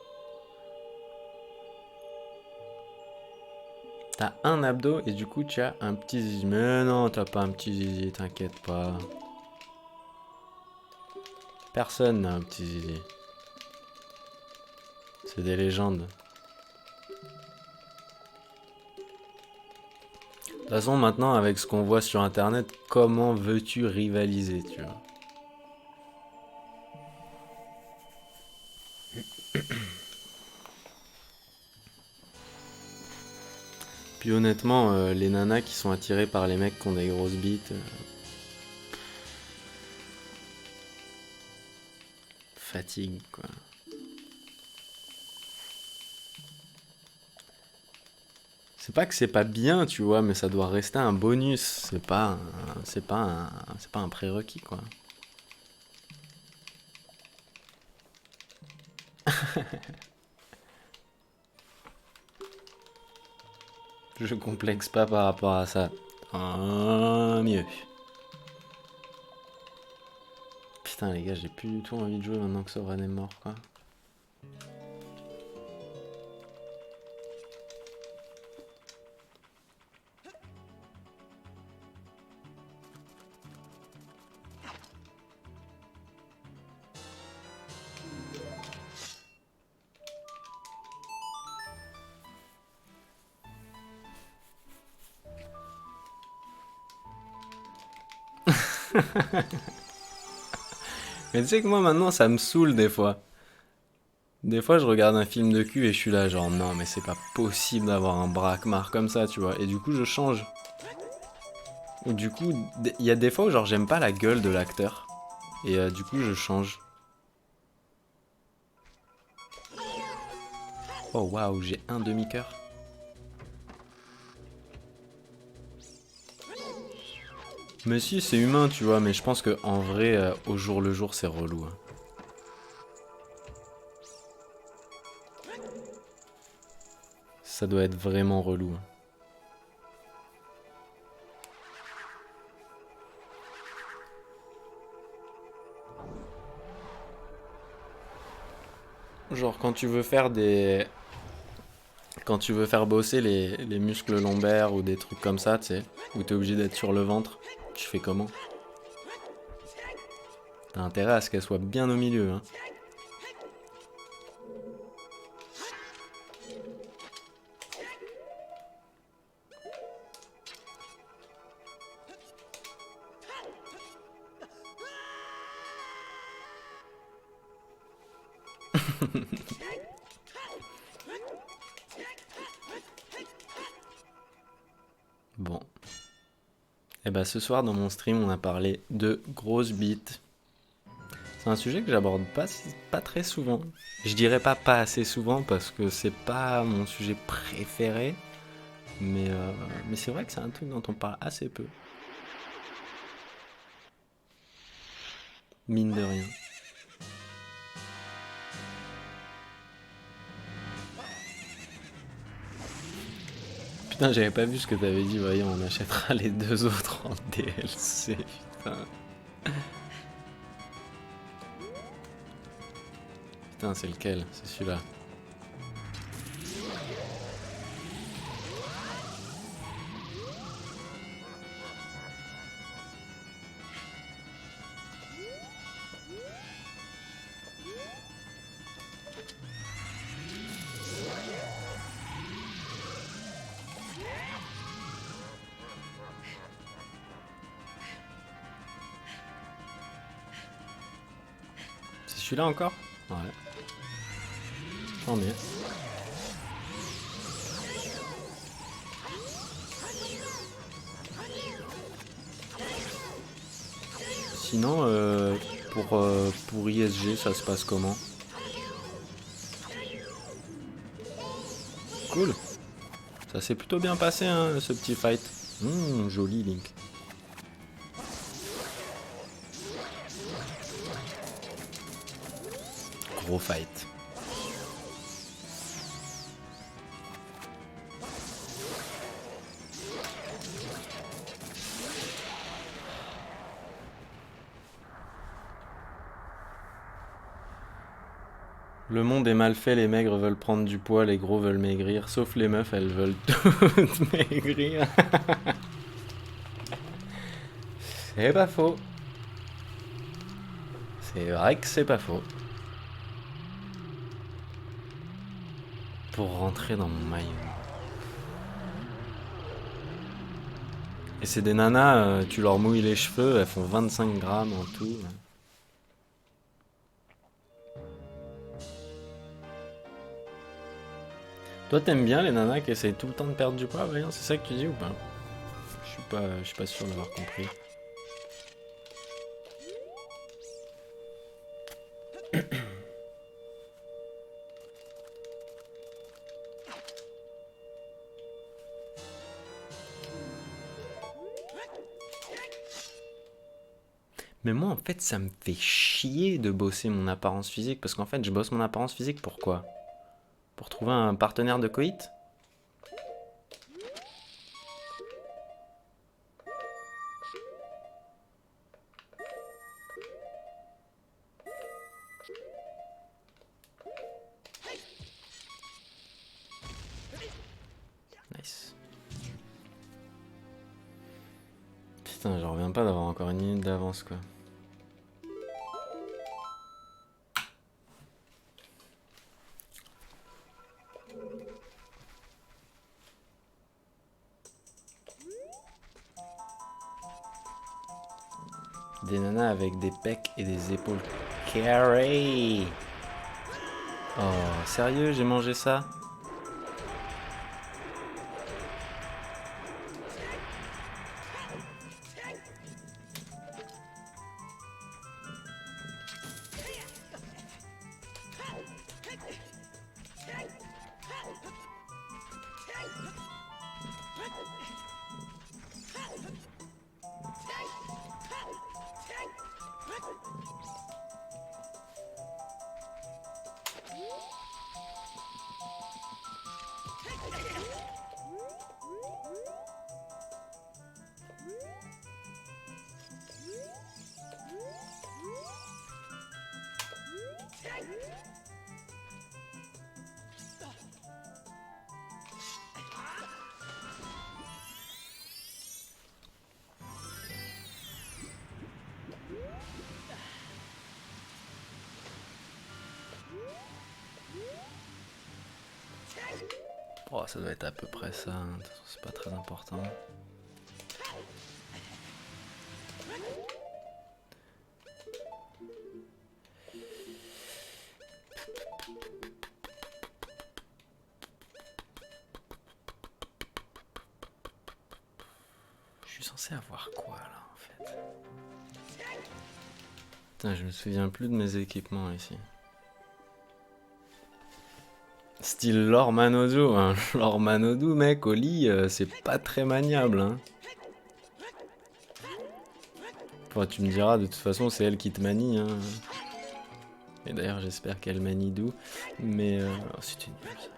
T'as un abdo et du coup tu as un petit zizi. Mais non, t'as pas un petit zizi, t'inquiète pas. Personne n'a un petit zizi. C'est des légendes. De toute façon, maintenant, avec ce qu'on voit sur internet, comment veux-tu rivaliser, tu vois? Puis honnêtement, les nanas qui sont attirées par les mecs qui ont des grosses bites, fatigue quoi. C'est pas que c'est pas bien, tu vois, mais ça doit rester un bonus. C'est pas un prérequis quoi. Je complexe pas par rapport à ça. Mieux. Putain les gars, j'ai plus du tout envie de jouer maintenant que Soren est mort quoi. Mais tu sais que moi maintenant ça me saoule des fois. Des fois je regarde un film de cul et je suis là genre non mais c'est pas possible d'avoir un braquemar comme ça tu vois. Et du coup je change. Ou du coup il y a des fois où genre j'aime pas la gueule de l'acteur. Et du coup je change. Oh waouh j'ai un demi-cœur. Mais si c'est humain tu vois mais je pense que en vrai au jour le jour c'est relou. Hein. Ça doit être vraiment relou. Hein. Genre quand tu veux faire des... Quand tu veux faire bosser les muscles lombaires ou des trucs comme ça, tu sais, où t'es obligé d'être sur le ventre, tu fais comment? T'as intérêt à ce qu'elle soit bien au milieu, hein. Bon. Et bah ce soir dans mon stream on a parlé de grosses bites. C'est un sujet que j'aborde pas très souvent. Je dirais pas assez souvent parce que c'est pas mon sujet préféré. Mais c'est vrai que c'est un truc dont on parle assez peu. Mine de rien. Putain, j'avais pas vu ce que t'avais dit, voyons, on achètera les deux autres en DLC, putain. Putain, c'est lequel? C'est celui-là. C'est celui-là encore? Ouais. Tant mieux. Sinon, pour ISG, ça se passe comment? Cool. Ça s'est plutôt bien passé, hein, ce petit fight. Joli Link. Gros fight. Le monde est mal fait, les maigres veulent prendre du poids, les gros veulent maigrir, sauf les meufs, elles veulent toutes maigrir. C'est pas faux. C'est vrai que c'est pas faux. Pour rentrer dans mon maillot. Et c'est des nanas, tu leur mouilles les cheveux, elles font 25 grammes en tout. Toi, t'aimes bien les nanas qui essayent tout le temps de perdre du poids, Vaillant? C'est ça que tu dis ou pas? Je suis pas sûr d'avoir compris. Mais moi, en fait, ça me fait chier de bosser mon apparence physique. Parce qu'en fait, je bosse mon apparence physique pourquoi? Pour trouver un partenaire de coït? Nice. Putain, j'en reviens pas d'avoir encore une minute d'avance, quoi. Des nanas avec des pecs et des épaules carrées. Oh, sérieux, j'ai mangé ça? Oh, ça doit être à peu près ça, hein. De toute façon, c'est pas très important. Je suis censé avoir quoi là en fait? Putain, je me souviens plus de mes équipements ici. Style Lord Manodou, hein. Lord Manodou, mec, au lit, c'est pas très maniable, hein. Enfin, tu me diras, de toute façon, c'est elle qui te manie, hein. Et d'ailleurs, j'espère qu'elle manie doux. Mais, oh, c'était nul ça.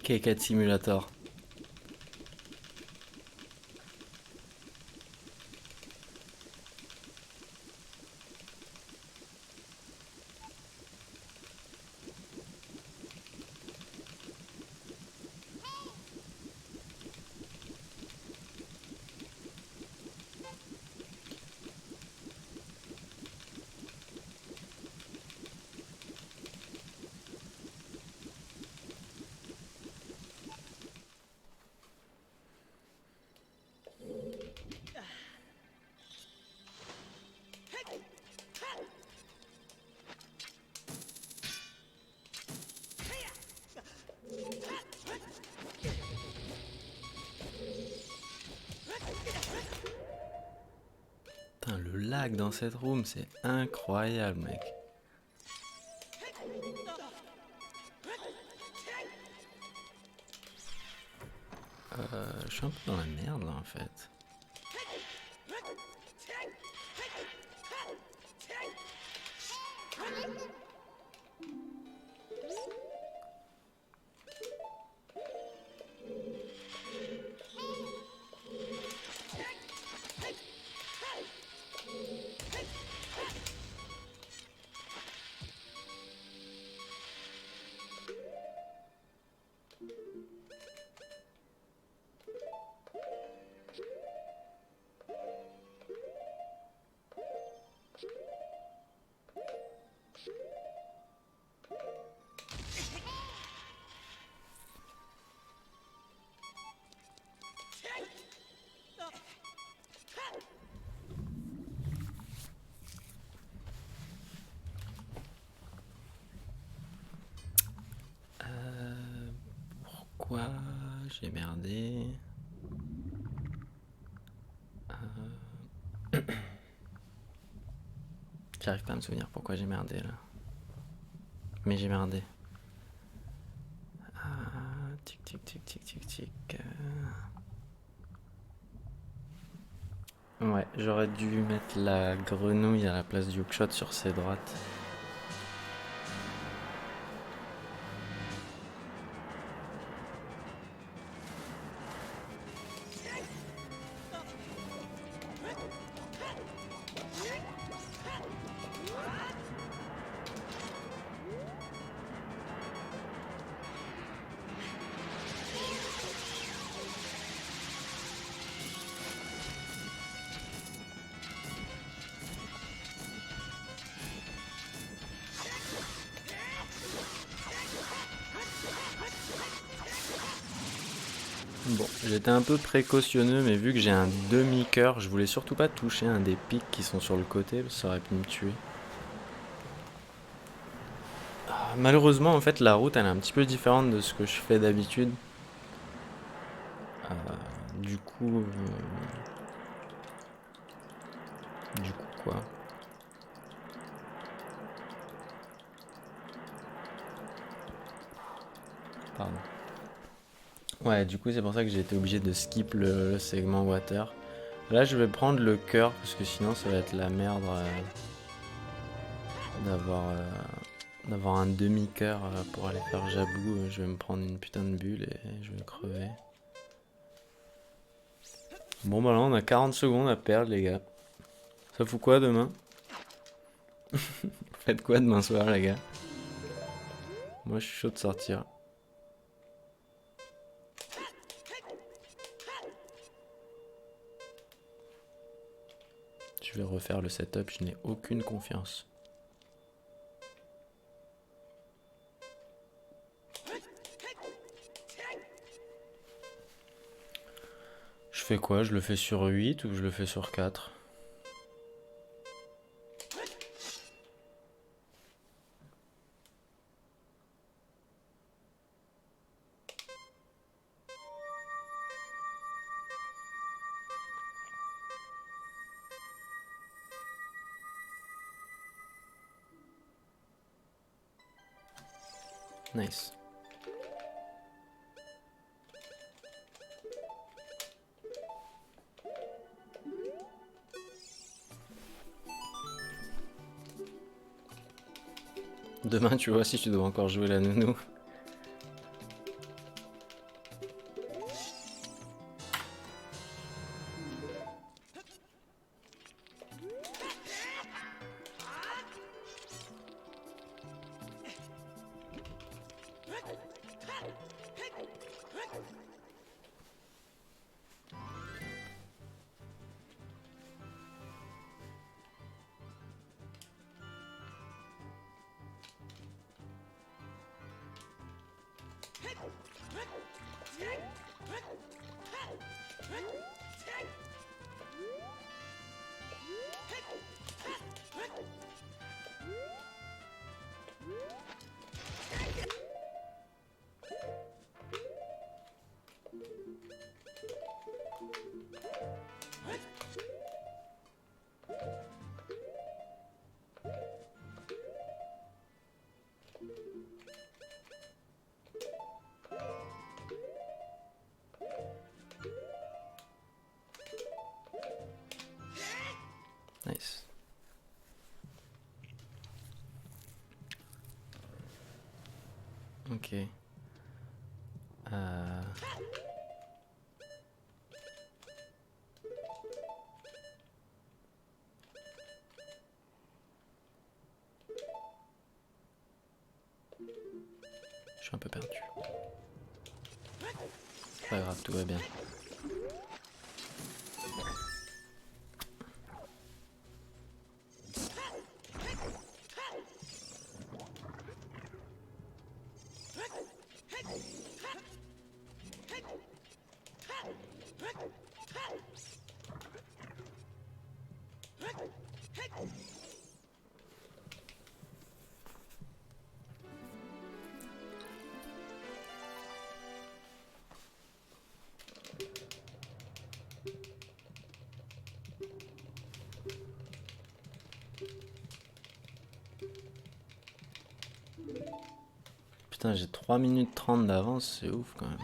K4 Simulator. lag dans cette room, c'est incroyable, mec. Je suis un peu dans la merde là en fait. Pourquoi j'ai merdé? J'arrive pas à me souvenir pourquoi j'ai merdé là. Mais j'ai merdé. Tic tic tic tic tic tic. Ouais, j'aurais dû mettre la grenouille à la place du hookshot sur ses droites. Bon, j'étais un peu précautionneux, mais vu que j'ai un demi-cœur, je voulais surtout pas toucher un des pics qui sont sur le côté, parce que ça aurait pu me tuer. Malheureusement, en fait, la route, elle est un petit peu différente de ce que je fais d'habitude. Du coup... Du coup, quoi? Pardon. Ouais, du coup, c'est pour ça que j'ai été obligé de skip le segment water. Là, je vais prendre le cœur, parce que sinon, ça va être la merde d'avoir d'avoir un demi-cœur pour aller faire Jabou. Je vais me prendre une putain de bulle et je vais crever. Bon, bah là, on a 40 secondes à perdre, les gars. Ça fout quoi demain? Faites quoi demain soir, les gars? Moi, je suis chaud de sortir. Je vais refaire le setup, je n'ai aucune confiance. Je fais quoi? Je le fais sur 8 ou je le fais sur 4? Nice. Demain, tu vois si tu dois encore jouer la nounou. Ok. Euh... Je suis un peu perdu. Pas grave, tout va bien. Putain, j'ai 3 minutes 30 d'avance, c'est ouf quand même.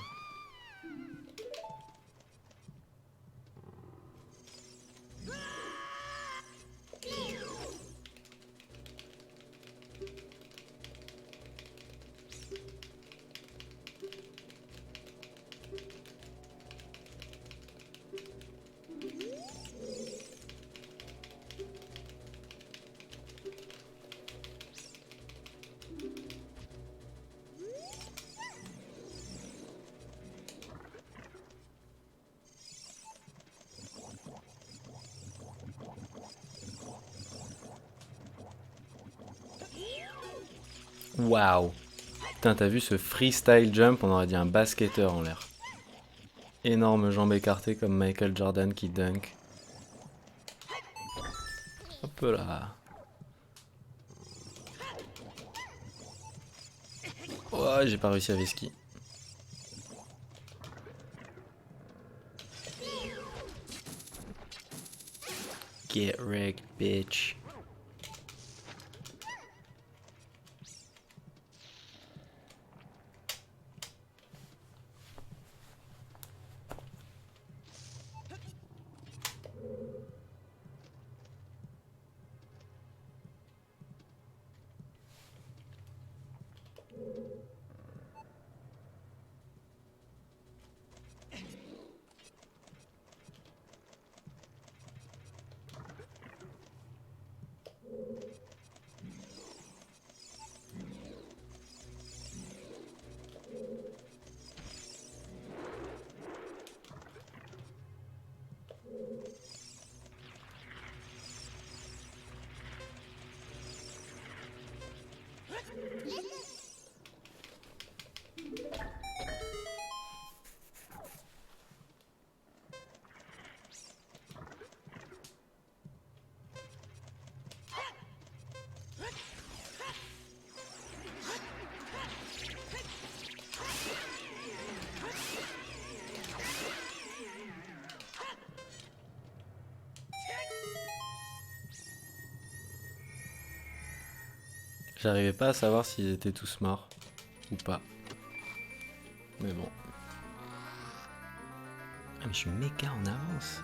Waouh! Putain, t'as vu ce freestyle jump? On aurait dit un basketteur en l'air. Énorme jambes écartées comme Michael Jordan qui dunk. Hop là. Oh, j'ai pas réussi à vesquiller. Get wrecked, bitch. J'arrivais pas à savoir s'ils étaient tous morts ou pas. Mais bon. Ah mais je suis méga en avance.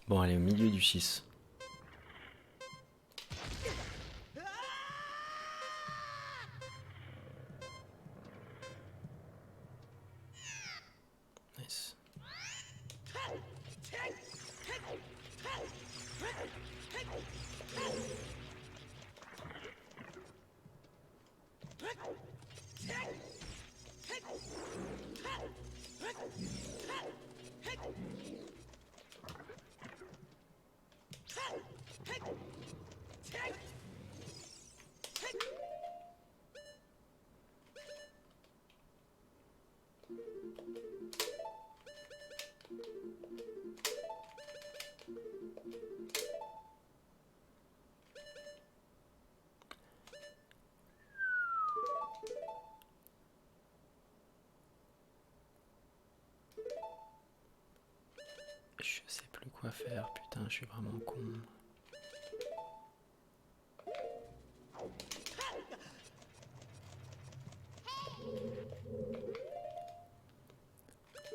Bon, allez, au milieu du 6. Nice. faire? Putain, je suis vraiment con.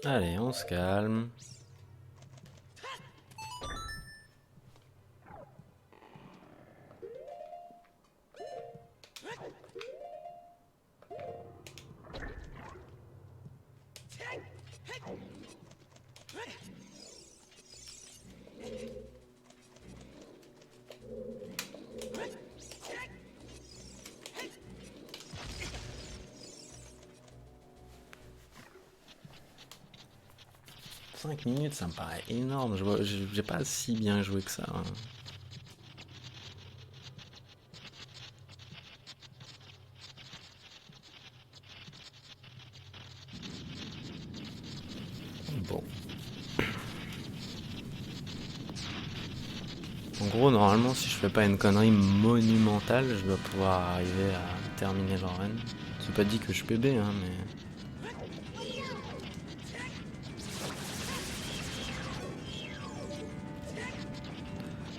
Allez, on se calme. Cinq minutes, ça me paraît énorme. J'ai pas si bien joué que ça. Hein. Bon. En gros, normalement, si je fais pas une connerie monumentale, je dois pouvoir arriver à terminer le run. C'est pas dit que je PB, hein, mais...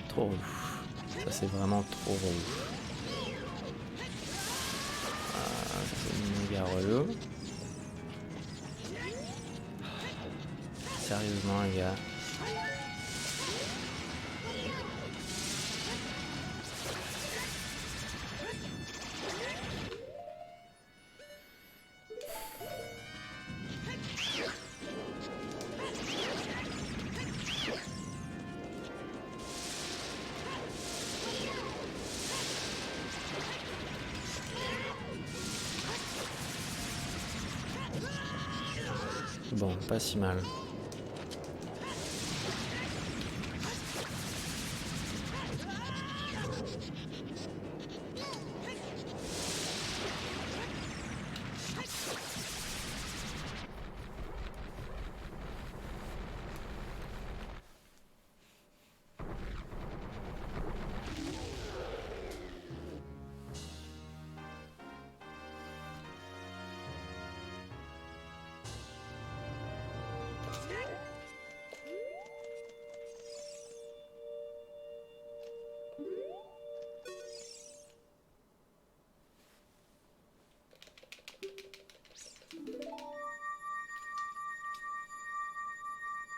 Trop ouf. Ça, c'est vraiment trop ouf. C'est méga relou. Sérieusement, les gars. Bon, pas si mal.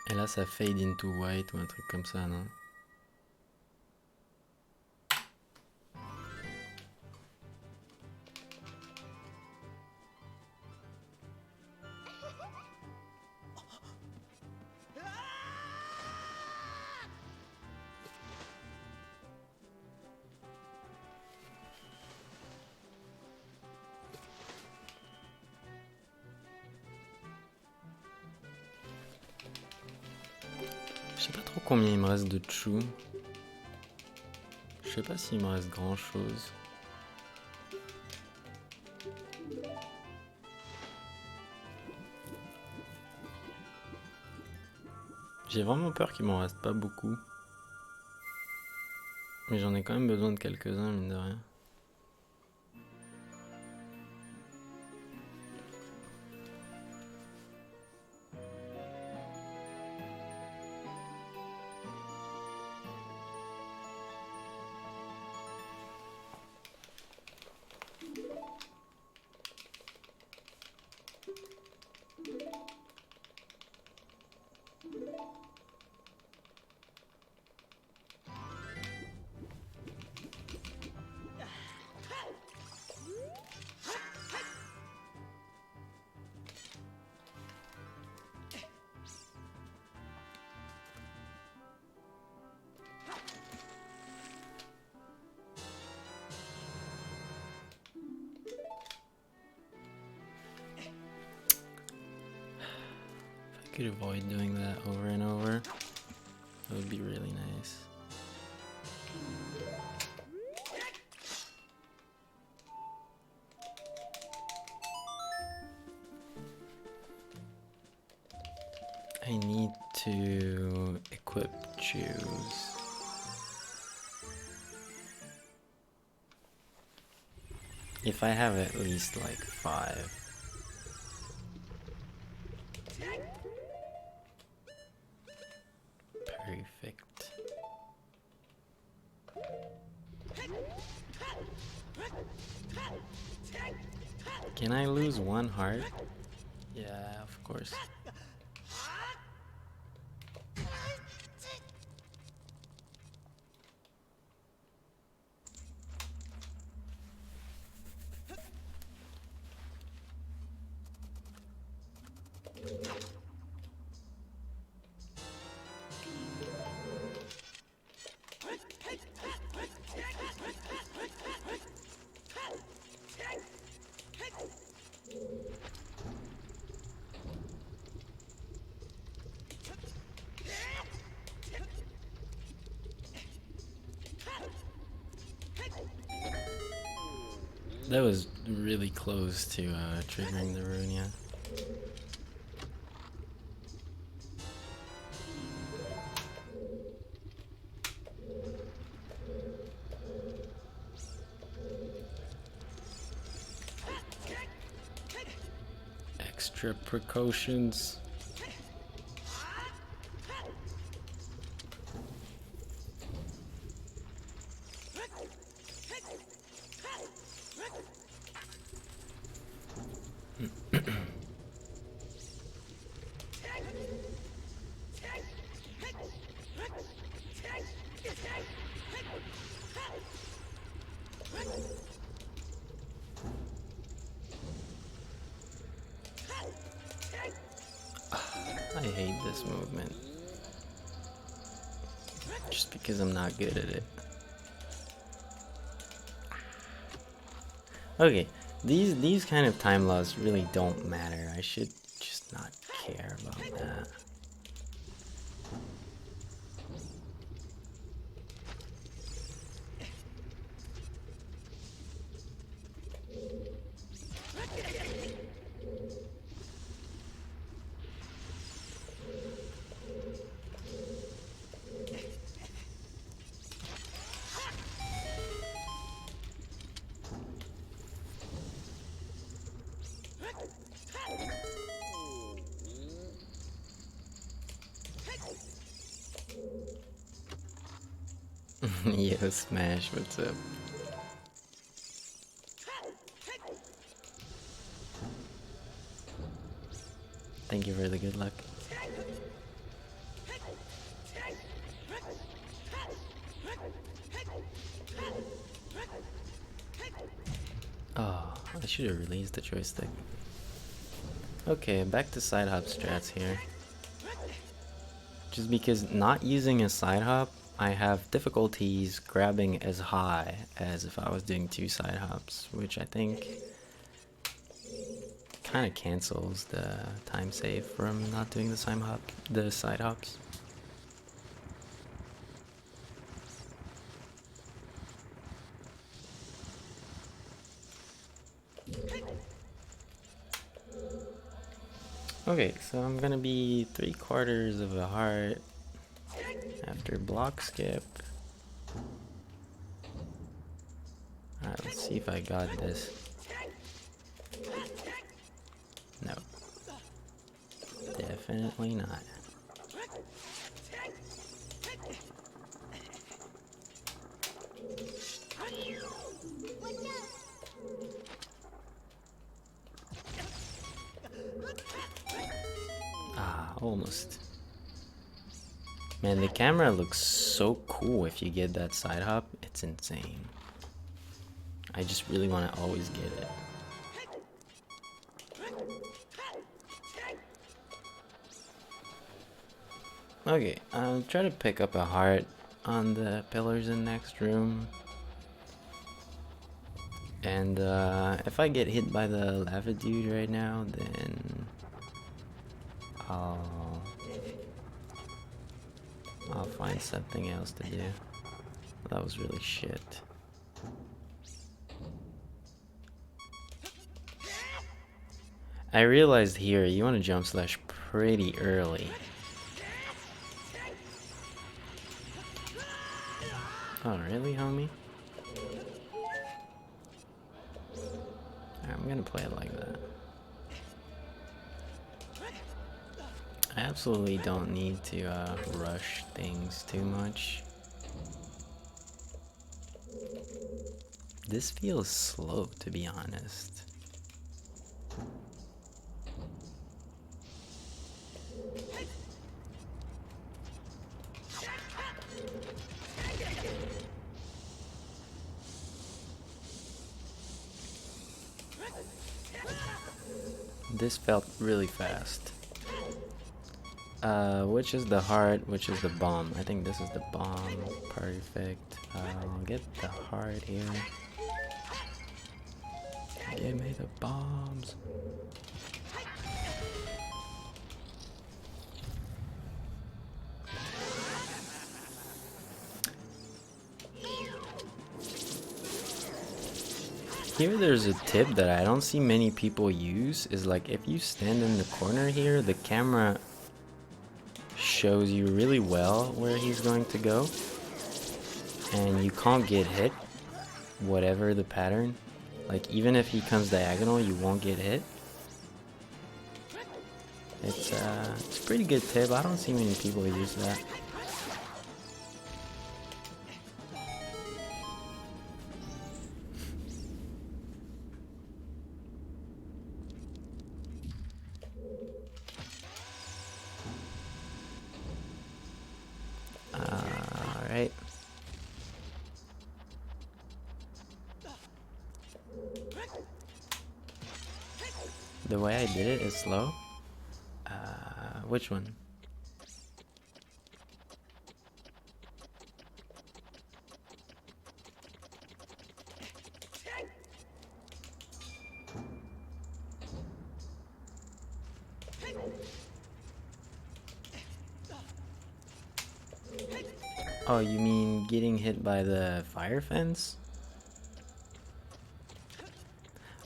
Et là, ça fade into white ou un truc comme ça, non? Je sais pas trop combien il me reste de chou. Je sais pas s'il me reste grand chose. J'ai vraiment peur qu'il m'en reste pas beaucoup. Mais j'en ai quand même besoin de quelques-uns, mine de rien. I could avoid doing that over and over. That would be really nice. I need to equip shoes. If I have at least like 5. Perfect. Can I lose one heart? Yeah, of course. That was really close to triggering the rune, yeah. Extra precautions. I hate this movement. Just because I'm not good at it. Okay, these kind of time laws really don't matter. I should just not care about that. Yo, Smash, what's up? Thank you for the good luck. Oh, I should have released the joystick. Okay, back to side hop strats here. Just because not using a side hop, I have difficulties grabbing as high as if I was doing 2 side hops, which I think kind of cancels the time save from not doing the side hops. Okay, so I'm gonna be 3/4 of a heart after block skip. Alright, let's see if I got this. No. Definitely not. Ah, almost. Man, the camera looks so cool if you get that side hop. It's insane. I just really want to always get it. Okay, I'll try to pick up a heart on the pillars in next room. And if I get hit by the lava dude right now, then I'll find something else to do. That was really shit. I realized here you want to jump slash pretty early. Oh really, homie? I'm gonna play it like that. I absolutely don't need to rush things too much. This feels slow, to be honest. This felt really fast. Which is the heart, which is the bomb? I think this is the bomb. Perfect. I'll get the heart here. Give me the bombs. Here there's a tip that I don't see many people use, is like if you stand in the corner here, the camera shows you really well where he's going to go. And you can't get hit, whatever the pattern. Like even if he comes diagonal, you won't get hit. It's a pretty good tip. I don't see many people use that. Alright. The way I did it is slow. Which one? Oh, you mean getting hit by the fire fence?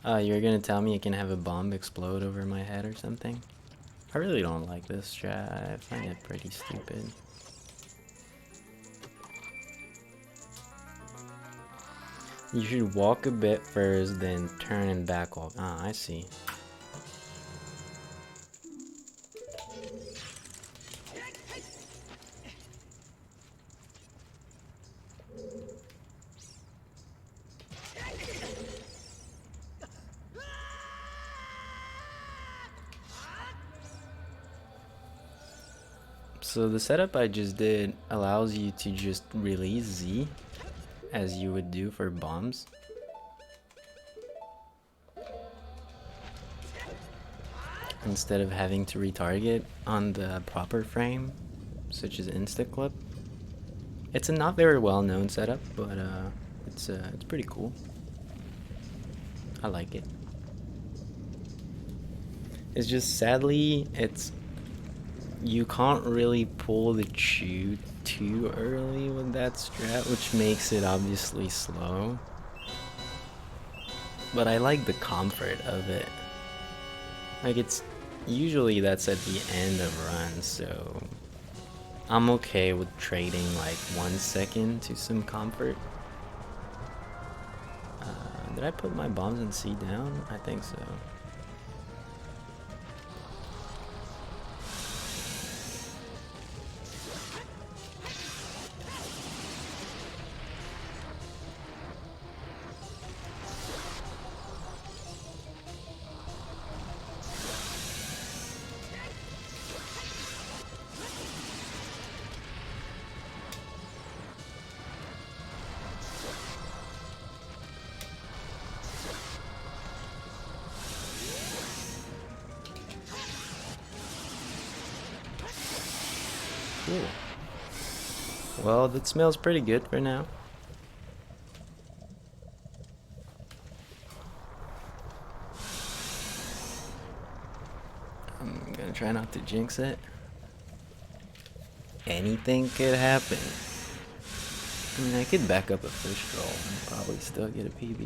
You're gonna tell me it can have a bomb explode over my head or something? I really don't like this strat. I find it pretty stupid. You should walk a bit first, then turn and back off. Ah, I see. So the setup I just did allows you to just release Z as you would do for bombs. Instead of having to retarget on the proper frame, such as Instaclip. It's a not very well known setup, but it's pretty cool. I like it. It's just sadly you can't really pull the chew too early with that strat, which makes it obviously slow. But I like the comfort of it. Like usually that's at the end of runs, so I'm okay with trading like 1 second to some comfort. Did I put my bombs in C down? I think so. Cool. Well, that smells pretty good for now. I'm gonna try not to jinx it. Anything could happen. I mean, I could back up a fish roll and probably still get a PB.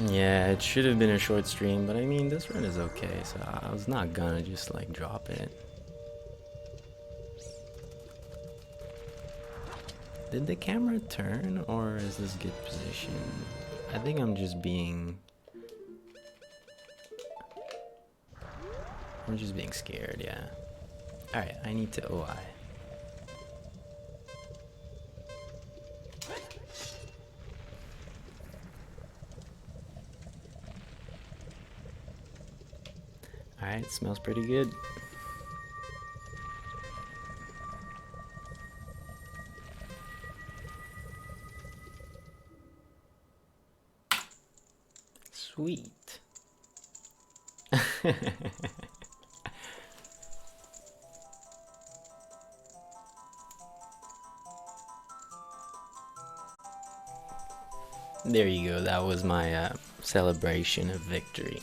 Yeah, it should have been a short stream, but I mean, this run is okay, so I was not gonna just like drop it. Did the camera turn, or is this good position? I think I'm just being scared, yeah. Alright, I need to OI. Alright, smells pretty good. Sweet. There you go, that was my celebration of victory.